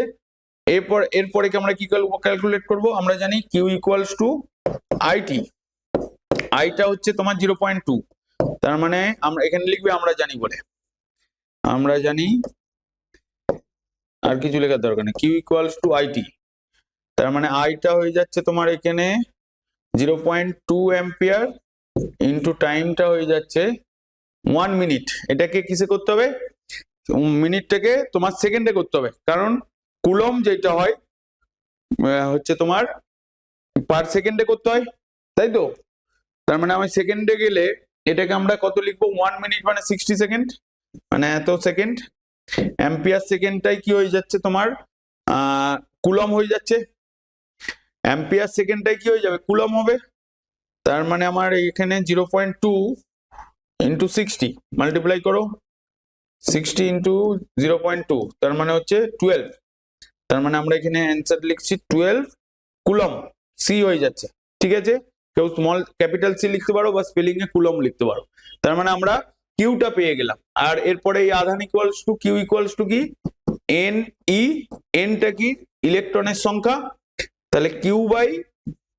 এরপরে কি আমরা কি ক্যালকুলেট করব, আমরা জানি কিউ ইকুয়ালস টু আইটি, আইটা হচ্ছে তোমার 0.2, তার মানে আমরা এখানে লিখবে আমরা জানি বলে, আমরা জানি, আর কিছু লেখার দরকার নেই, কিউ ইকুয়ালস টু আইটি, তার মানে আইটা হয়ে যাচ্ছে তোমার এখানে 0.2 অ্যাম্পিয়ার ইন্টু টাইমটা হয়ে যাচ্ছে 1 মিনিট। এটাকে কিসে করতে হবে, মিনিটটাকে তোমার সেকেন্ডে করতে হবে, কারণ কুলম যেটা হয় হচ্ছে তোমার পার সেকেন্ডে করতে হয়, তাই তো। তার মানে আমি সেকেন্ডে গেলে এটাকে আমরা কত লিখবো, 1 মিনিট মানে 60 সেকেন্ড, মানে এত সেকেন্ড। অ্যাম্পিয়ার সেকেন্ডটাই কি হয়ে যাচ্ছে তোমার কুলম হয়ে যাচ্ছে, অ্যাম্পিয়ার সেকেন্ডটাই কি হয়ে যাবে, কুলম হবে। তার মানে আমার এখানে 0.2 ইন্টু 60 মাল্টিপ্লাই করো, 60 ইন্টু 0.2, তার মানে হচ্ছে 12। তার মানে আমরা এখানে অ্যান্সার লিখছি 12 কুলম, সি হয়ে যাচ্ছে, ঠিক আছে। কেউ স্মল ক্যাপিটাল সি লিখতে পারো বা স্পেলিং এ কুলম লিখতে পারো। তার মানে আমরা কিউটা পেয়ে গেলাম। আর এরপরে এই আধান equals to Q equals to কি, এন ই, এনটা কি ইলেকট্রনের সংখ্যা, তাহলে কিউ বাই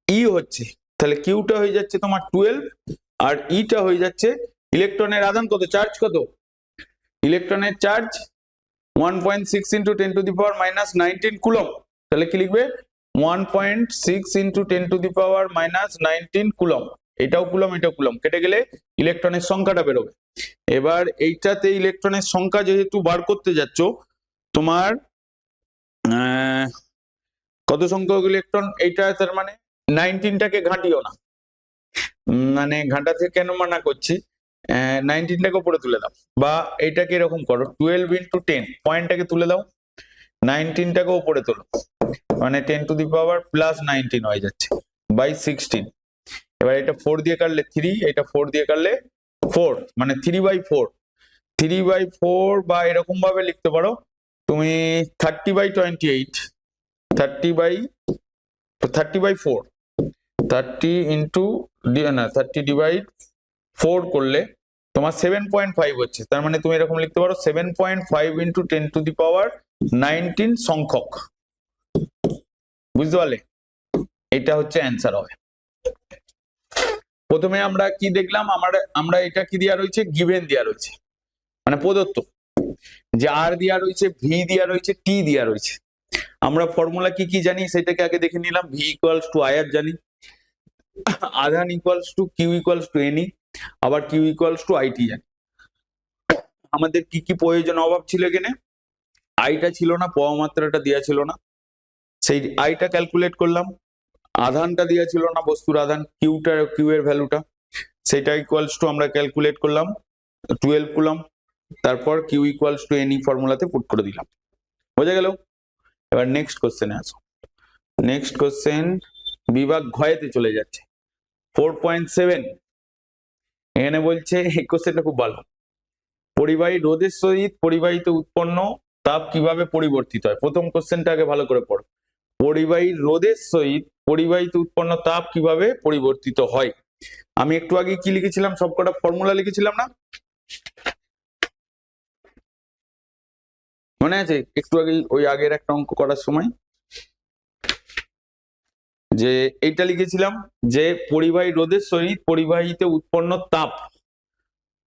ই হচ্ছে, তাহলে কিউটা হয়ে যাচ্ছে তোমার 12 আর ইটা হয়ে যাচ্ছে ইলেকট্রনের আধান কত, চার্জ কত, ইলেকট্রনের চার্জ 1.6 × 10⁻⁻19 কুলম, তাহলে কি লিখবে 1.6 × 10⁻⁻19 কুলম, এটাও কুলম এটাও কুলম, কেটে গেলে ইলেকট্রনের সংখ্যাটা বেরোবে। এবার এইটাতে ইলেকট্রনের সংখ্যা যেহেতু বার করতে যাচ্ছ তোমার কত সংখ্যক ইলেকট্রন, এইটা তার মানে 19টাকে ঘাঁটিও না, মানে ঘাঁটাতে কেন মানা করছি, 19টাকে উপরে তুলে দাও, বা এইটাকে এরকম করো 12 × 10, পয়েন্টটাকে তুলে দাও, 19টাকে উপরে তোলো, মানে 10⁻+19 হয়ে যাচ্ছে বাই 16। এবার এটা 4 দিয়ে কাটলে 3, এটা 4 দিয়ে কাটলে 4, মানে 3/4, 3/4, বা এরকম ভাবে লিখতে পারো তুমি 30/28, 30/4, 30 করলে তোমার 7.5 হচ্ছে, তার মানে তুমি এরকম লিখতে পারো 7.5 × 10⁻19 সংখ্যক, বুঝতে পারলে, এটা হচ্ছে অ্যান্সার হবে। প্রথমে আমরা কি দেখলাম, আমরা এটা কি দেওয়া রয়েছে, গিভেন দেওয়া রয়েছে, মানে প্রদত্ত, যে আর দেওয়া রয়েছে, ভি দেওয়া রয়েছে, টি দেওয়া রয়েছে। আমরা ফর্মুলা কি কি জানি সেটাকে আগে দেখে নিলাম, V equals to I R জানি, আধান equals to Q equals to N E, আবার কিউ ইকুয়ালস টু আইটি জানি। আমাদের কি কি প্রয়োজন অভাব ছিল এখানে, আইটা ছিল না, পাওয়া মাত্রাটা দেওয়া ছিল না, সেই আইটা ক্যালকুলেট করলাম, আধানটা দেওয়া ছিল না, বস্তুর আধান কিউ এর ভ্যালুটা, সেটা ইকুয়ালস টু আমরা ক্যালকুলেট করলাম 12 কুলম, তারপর কিউ ইকুয়ালস টু এনই ফর্মুলাতে পুট করে দিলাম, বোঝা গেল। এবার নেক্সট কোশ্চেনে আসো, নেক্সট কোশ্চেন বিভাগ ঘয়েতে চলে যাচ্ছে 4.7, এখানে বলছে এই কোশ্চেনটা খুব ভালো, পরিবাহী রোধের সহিত পরিবাহিত উৎপন্ন তাপ কিভাবে পরিবর্তিত হয়। প্রথম কোশ্চেনটা আগে ভালো করে পড়ো, পরিবাহী রোধের সহিত পরিবাহিত উৎপন্ন তাপ কিভাবে পরিবর্তিত হয়। আমি একটু আগে কি লিখেছিলাম, সবকটা ফর্মুলা লিখেছিলাম না, মনে আছে একটু আগে ওই আগের একটা অঙ্ক করার সময়, যে এইটা লিখেছিলাম যে পরিবাহী রোধের সহিত পরিবাহিত উৎপন্ন তাপ,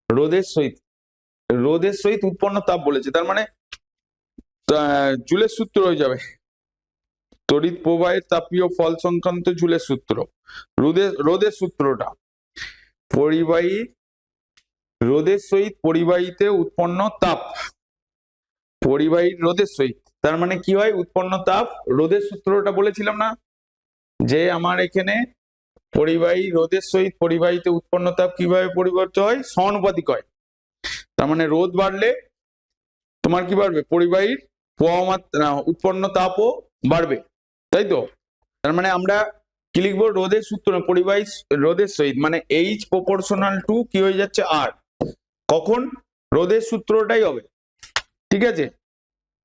রোধের সহিত উৎপন্ন তাপ বলেছে, তার মানে জুলের সূত্র হয়ে যাবে, তড়িৎ প্রবাহের তাপীয় ফল সংক্রান্ত জুলের সূত্র, রোধের সূত্রটা পরিবাহী রোধের সহিত পরিবাহিতে উৎপন্ন তাপ, পরিবাহী রোধের সহিত, তার মানে কি হয়, উৎপন্ন তাপ, রোধের সূত্রটা বলেছিলাম না, যে আমার এখানে পরিবাহী রোধের সহিত পরিবাহিতে উৎপন্ন তাপ কিভাবে পরিবর্তিত হয়, সমানুপাতিক হয়, তার মানে রোধ বাড়লে তোমার কি বাড়বে, পরিবাহীর প্রবাহ মাত্রা উৎপন্ন তাপও বাড়বে, তাই তো। তার মানে আমরা কি লিখবো, রোধের সূত্র পরিবাহী রোধের সহিত, মানে H প্রপোর্শনাল টু কি হয়ে যাচ্ছে আর, কখন রোধের সূত্রটাই হবে, ঠিক আছে।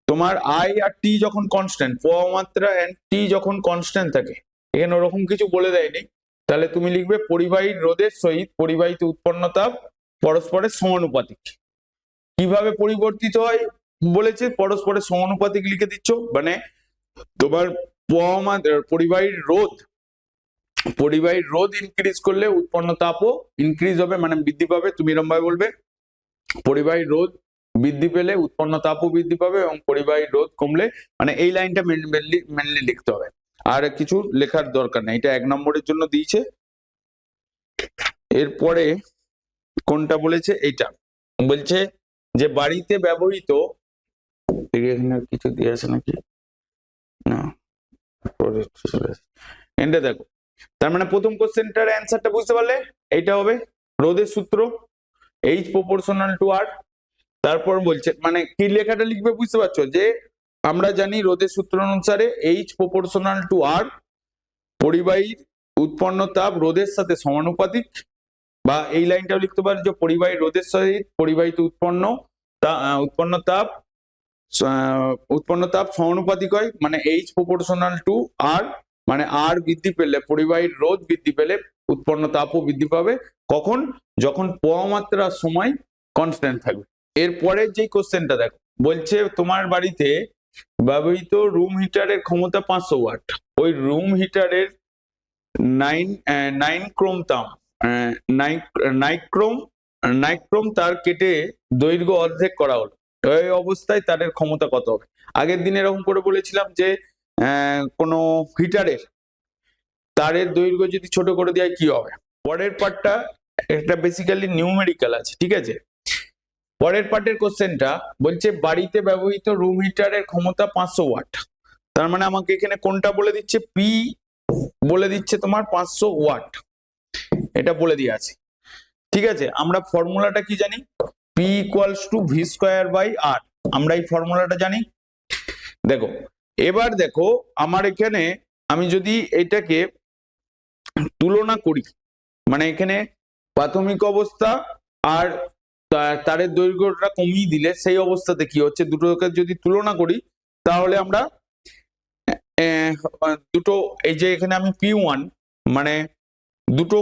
তোমার আই আর টি যখন কনস্ট্যান্ট, প্রবাহ মাত্রা এন্ড টি যখন কনস্ট্যান্ট থাকে, এখানে ওরকম কিছু বলে দেয়নি, তাহলে তুমি লিখবে পরিবাহী রোধের সহিত পরিবাহিত উৎপন্ন তাপ পরস্পরের সমানুপাতিক। কিভাবে পরিবর্তিত হয় বলেছে, পরস্পরের সমানুপাতিক লিখে দিচ্ছ, মানে তোমার পরিবাহীর রোধ ইনক্রিজ করলে উৎপন্ন তাপও ইনক্রিজ হবে, মানে বৃদ্ধি পাবে। তুমি এরকম ভাবে বলবে পরিবাহী রোধ বৃদ্ধি পেলে উৎপন্ন তাপও বৃদ্ধি পাবে, এবং পরিবাহী রোধ কমলে, মানে এই লাইনটা মেনলি লিখতে হবে, আর কিছু লেখার দরকার নেই, এটা 1 নম্বরের জন্য দিয়েছে। এরপরে কোনটা বলেছে, এইটা বলছে যে বাড়িতে ব্যবহৃত, এখানে কিছু দিয়ে আছে নাকি না, এন্ডে দেখো, তার মানে প্রথম কোশ্চেনটার অ্যান্সারটা বুঝতে পারলে, এইটা হবে রোধের সূত্র H প্রপোর্শনাল টু R। তারপর বলছে মানে কি লেখাটা লিখবে বুঝতে পারছো, যে আমরা জানি রোধের সূত্র অনুসারে H প্রপোর্শনাল টু R, পরিবাহীর উৎপন্ন তাপ রোধের সাথে সমানুপাতিক, বা এই লাইনটাও লিখতে পারি যে পরিবাহী রোধের সহিত পরিবাহিত উৎপন্ন তাপ সমানুপাতিক হয়, মানে H প্রপোর্শনাল টু R, মানে R বৃদ্ধি পেলে পরিবাহীর রোধ বৃদ্ধি পেলে উৎপন্ন তাপও বৃদ্ধি পাবে, কখন, যখন প্রবাহ মাত্রার সময় কনস্ট্যান্ট থাকবে। এরপরে যে কোশ্চেনটা দেখো, বলছে তোমার বাড়িতে ব্যবহৃত রুম হিটারের ক্ষমতা 500 ওয়াট। ওই রুম হিটারের নাইক্রোম তার কেটে দৈর্ঘ্য অর্ধেক করা হলো, এই অবস্থায় তাদের ক্ষমতা কত হবে? আগের দিন এরকম করে বলেছিলাম যে কোনো হিটারের তারের দৈর্ঘ্য যদি ছোট করে দেয় কি হবে। পরের পার্টটা একটা বেসিক্যালি নিউমেরিক্যাল আছে, ঠিক আছে। পরের পার্টের কোশ্চেনটা বলছে বাড়িতে ব্যবহৃত রুম হিটারের ক্ষমতা 500 ওয়াট। তার মানে আমাকে এখানে কোনটা বলে দিচ্ছে, পি বলে দিচ্ছে তোমার 500 ওয়াট, এটা বলে দিয়ে আছে, ঠিক আছে। আমরা ফর্মুলাটা কি জানি, P equals to V square by R, আমরা এই ফর্মুলাটা জানি। দেখো এবার দেখো আমার এখানে আমি যদি এটাকে তুলনা করি, মানে এখানে প্রাথমিক অবস্থা আর তারের দৈর্ঘ্যটা কমিয়ে দিলে সেই অবস্থাতে কি হচ্ছে, দুটোকে যদি তুলনা করি তাহলে আমরা দুটো, এই যে এখানে আমি P1 মানে দুটো,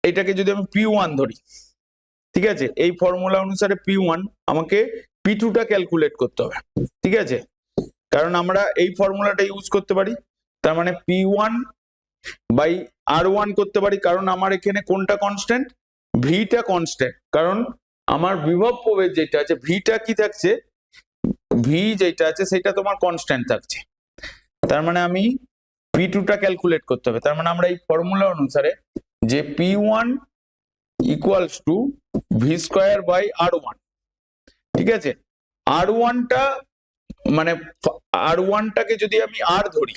এটাকে যদি আমি P1 ধরি, ঠিক আছে, এই ফর্মুলা অনুসারে P1 আমাকে P2টা ক্যালকুলেট করতে হবে, ঠিক আছে, কারণ আমরা এই ফর্মুলাটা ইউজ করতে পারি। তার মানে P1 বাই R1 করতে পারি, কারণ আমার এখানে কোনটা কনস্ট্যান্ট, ভিটা কনস্ট্যান্ট, কারণ আমার বিভব প্রভেদ যেটা আছে ভিটা কি থাকছে, ভি যেটা আছে সেটা তোমার কনস্ট্যান্ট থাকছে। তার মানে আমি P2টা ক্যালকুলেট করতে হবে। তার মানে আমরা এই ফর্মুলা অনুসারে যে P1 equals to V square by R1, ঠিক আছে। R1টা মানে R1টাকে যদি আমি আর ধরি,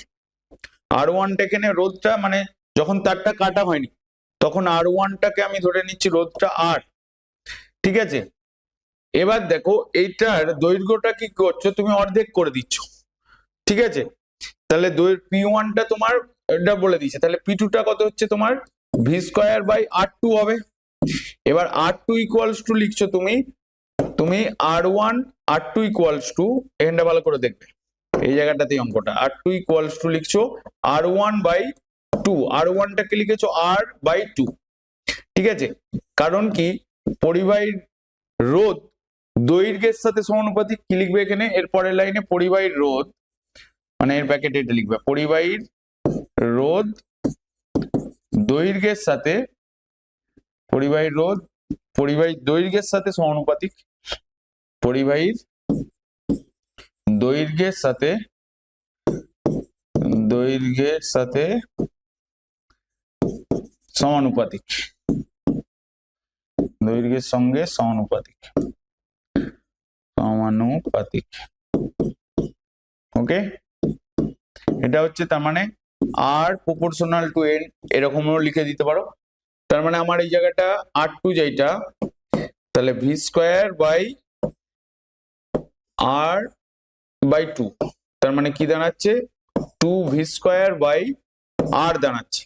R1টা এখানে রোধটা মানে যখন তারটা কাটা হয়নি তখন R1টাকে আমি ধরে নিচ্ছি রোধটা আর, ঠিক আছে। এবার দেখো এইটার দৈর্ঘ্যটা কি করছো, তুমি অর্ধেক করে দিচ্ছ, ঠিক আছে। তাহলে P1টা তোমার এটা বলে দিচ্ছে, তাহলে P2টা কত হচ্ছে তোমার ভি স্কোয়ার বাই R2 হবে। এবার R2 ইকুয়ালস টু লিখছো তুমি R1 R2 ইকুয়ালস টু, এখানটা ভালো করে দেখবে এই জায়গাটাতেই অঙ্কটা, R2 ইকুয়ালস টু লিখছো R1 বাই 2, R1টাকে লিখেছো R বাই 2, ঠিক আছে। কারণ কি পরিবাহীর রোধ দৈর্ঘ্যের সাথে সমানুপাতিক, কি লিখবে এখানে এর পরের লাইনে, পরিবাহীর রোধ মানে এর প্যাকেটে এটা লিখবে, পরিবাহীর রোধ দৈর্ঘ্যের সাথে, পরিবাহীর রোধ পরিবাহীর দৈর্ঘ্যের সাথে সমানুপাতিক, পরিবাহীর দৈর্ঘ্যের সাথে সমানুপাতিক, দৈর্ঘ্যের সঙ্গে সমানুপাতিক, ওকে। এটা হচ্ছে তার মানে আর প্রপোর্শনাল টু এন, এরকমও লিখে দিতে পারো। তার মানে আমার এই জায়গাটা R2 যেটা, তাহলে V square by R by 2, তার মানে কি দাঁড়াচ্ছে 2 ভি স্কোয়ার বাই আর দাঁড়াচ্ছে।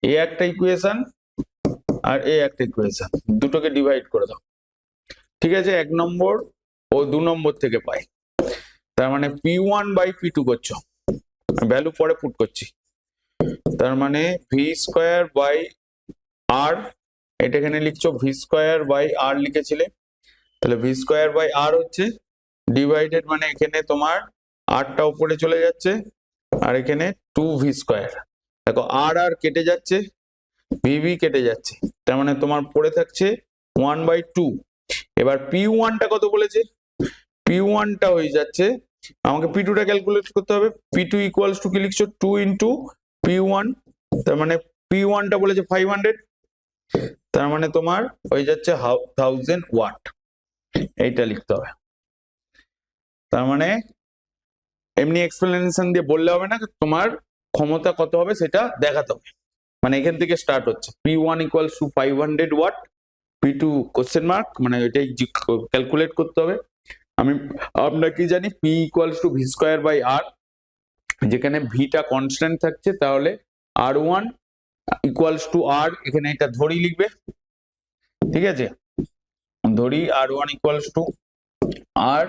এ একটা ইকুয়েশন আর এ একটা ইকুয়েশন, দুটোকে ডিভাইড করে দাও, ঠিক আছে, 1 নম্বর ও 2 নম্বর থেকে পাই। তার মানে P1 বাই P2 করছো, ভ্যালু পরে পুট করছি। তার মানে ভি স্কোয়ার বাই আর, এটা এখানে লিখছো ভি স্কোয়ার বাই আর লিখেছিলে, তাহলে ভি স্কোয়ার বাই আর হচ্ছে ডিভাইডেড, মানে এখানে তোমার আরটা উপরে চলে যাচ্ছে আর এখানে 2 ভি স্কোয়ার, দেখো আর আর কেটে যাচ্ছে, ভিভি কেটে যাচ্ছে, তার মানে তোমার পড়ে থাকছে 1/2। এবার P1টা কত বলেছে, P1টা হয়ে যাচ্ছে, আমাকে P2টা ক্যালকুলেট করতে হবে, P2 ইকুয়ালস টু কি লিখছো 2 ইন্টু P1, তার মানে P1টা বলেছে 500, তার মানে তোমার হয়ে যাচ্ছে 1000 ওয়াট, এইটা লিখতে হবে। তার মানে এমনি এক্সপ্লেনেশন দিয়ে বললে হবে না, তোমার ক্ষমতা কত হবে সেটা দেখাতে হবে, মানে এখান থেকে স্টার্ট হচ্ছে। P1 equals to 500 watt, P2 question mark, মানে এটাই ক্যালকুলেট করতে হবে। আমরা কি জানি P equals to V square by R, যেখানে ভিটা কনস্ট্যান্ট থাকছে, তাহলে R1 ইকুয়ালস টু আর, এখানে এটা ধরি লিখবে, ঠিক আছে, ধরি R1 ইকুয়ালস টু আর,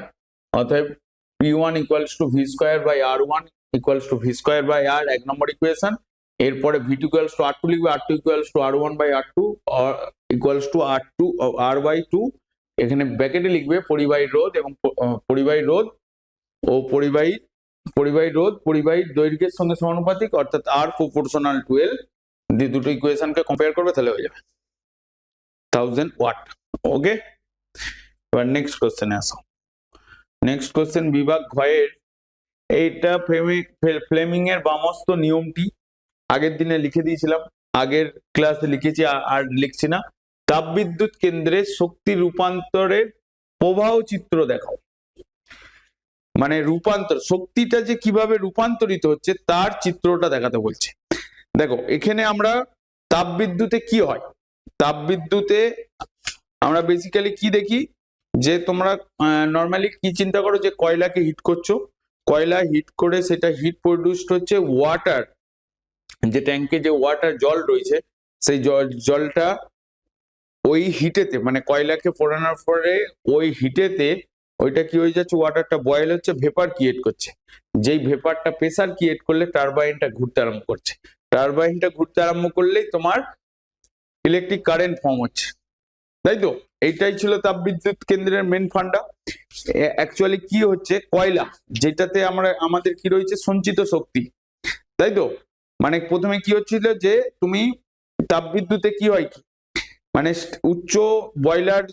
অতএব P1 equals to V square by R1 equals to V square by R, 1 নম্বর ইকুয়েশন। এরপরে V2 ইকুয়ালস টু R2 লিখবে, R2 equals to R1 by R2 equals to R2 R by 2, এখানে ব্র্যাকেটে লিখবে পরিবাহী রোধ এবং পরিবাহী রোধ ও পরিবাহীর দৈর্ঘ্যের সঙ্গে সমানুপাতিক, অর্থাৎ আর প্রপোর্শনাল টু এল। দিয়ে দুটো ইকুয়েশনকে কম্পেয়ার করবে, তাহলে হয়ে যাবে 1000 ওয়াট। ওকে, এবার নেক্সট কোশ্চেনে আসো। নেক্সট কোশ্চেন বিভাগ ঘয়ের, এইটা ফ্লেমিং এর বামস্ত নিয়মটি আগের দিনে লিখে দিয়েছিলাম, আগের ক্লাসে লিখেছি, আর লিখছি না। তাপবিদ্যুৎ কেন্দ্রে শক্তি রূপান্তরের প্রবাহ চিত্র দেখাও। মানে রূপান্তর, শক্তিটা যে কিভাবে রূপান্তরিত হচ্ছে তার চিত্রটা দেখাতে বলছে। দেখো এখানে আমরা তাপবিদ্যুতে কি হয়, তাপবিদ্যুতে আমরা বেসিক্যালি কি দেখি, যে তোমরা নর্মালি কি চিন্তা করো, যে কয়লাকে হিট করছো, কয়লা হিট করে সেটা হিট প্রডিউসড হচ্ছে ওয়াটার, যে ট্যাঙ্কে যে ওয়াটার জল রয়েছে সেই জলটা ওই হিটেতে, মানে কয়লাকে পোড়ানোর পরে ওই হিটেতে ওইটা কি হয়ে যাচ্ছে, ওয়াটারটা বয়েল হচ্ছে, ভেপার ক্রিয়েট করছে। যেই ভেপারটা প্রেসার ক্রিয়েট করলে টারবাইনটা ঘুরতে আরম্ভ করছে, টারবাইনটা ঘুরতে আরম্ভ করলেই তোমার ইলেকট্রিক কারেন্ট ফর্ম হচ্ছে, তাই তো? এইটাই ছিল তাপবিদ্যুৎ কেন্দ্রের মেন ফান্ডা। অ্যাকচুয়ালি কি হচ্ছে, কয়লা যেটাতে আমাদের কি রয়েছে, সঞ্চিত শক্তি, তাই তো? মানে প্রথমে কি হচ্ছিল, যে তুমি তাপবিদ্যুতে কি হয়, মানে উচ্চ বয়লার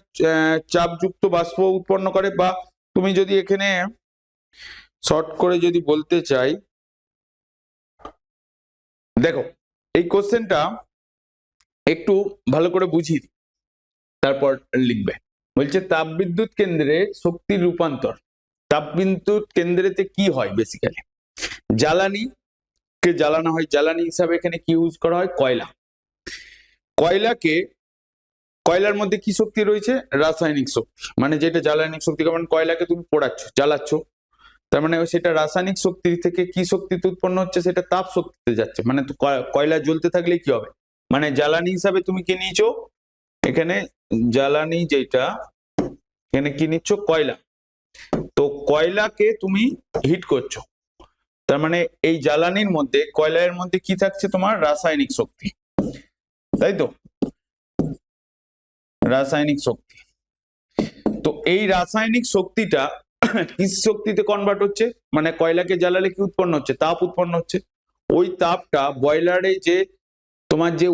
চাপযুক্ত বাষ্প উৎপন্ন করে, বা তুমি যদি এখানে শর্ট করে যদি বলতে চাই, দেখো এই কোশ্চেনটা একটু ভালো করে বুঝিয়ে তারপর লিখবে। বলছে তাপবিদ্যুৎ কেন্দ্রে শক্তির রূপান্তর। তাপবিদ্যুৎ কেন্দ্রেতে কি হয়, বেসিক্যালি জ্বালানি কে জ্বালানো হয়, জ্বালানি হিসাবে এখানে কি ইউজ করা হয়, কয়লা। কয়লার মধ্যে কি শক্তি রয়েছে, রাসায়নিক শক্তি, মানে যেটা জ্বালানিক শক্তি, কারণ কয়লাকে তুমি পোড়াচ্ছ, জ্বালাচ্ছ, তার মানে সেটা রাসায়নিক শক্তি থেকে কি শক্তিতে উৎপন্ন হচ্ছে, সেটা তাপ শক্তিতে যাচ্ছে। মানে কয়লা জ্বলতে থাকলে কি হবে, মানে জ্বালানি হিসাবে তুমি কি নিয়েছো, এখানে জ্বালানি যেটা এখানে কি নিচ্ছ, কয়লা। তো কয়লাকে তুমি হিট করছো, তার মানে এই জ্বালানির মধ্যে, কয়লার মধ্যে কি থাকছে, তোমার রাসায়নিক শক্তি, তাই তো? রাসায়নিক শক্তি। তো এই রাসায়নিক শক্তিটা কি শক্তিতে কনভার্ট হচ্ছে, মানে কয়লাকে জ্বালালে কি উৎপন্ন হচ্ছে, তাপ উৎপন্ন হচ্ছে। ওই তাপটা বয়লারে যে তোমার যে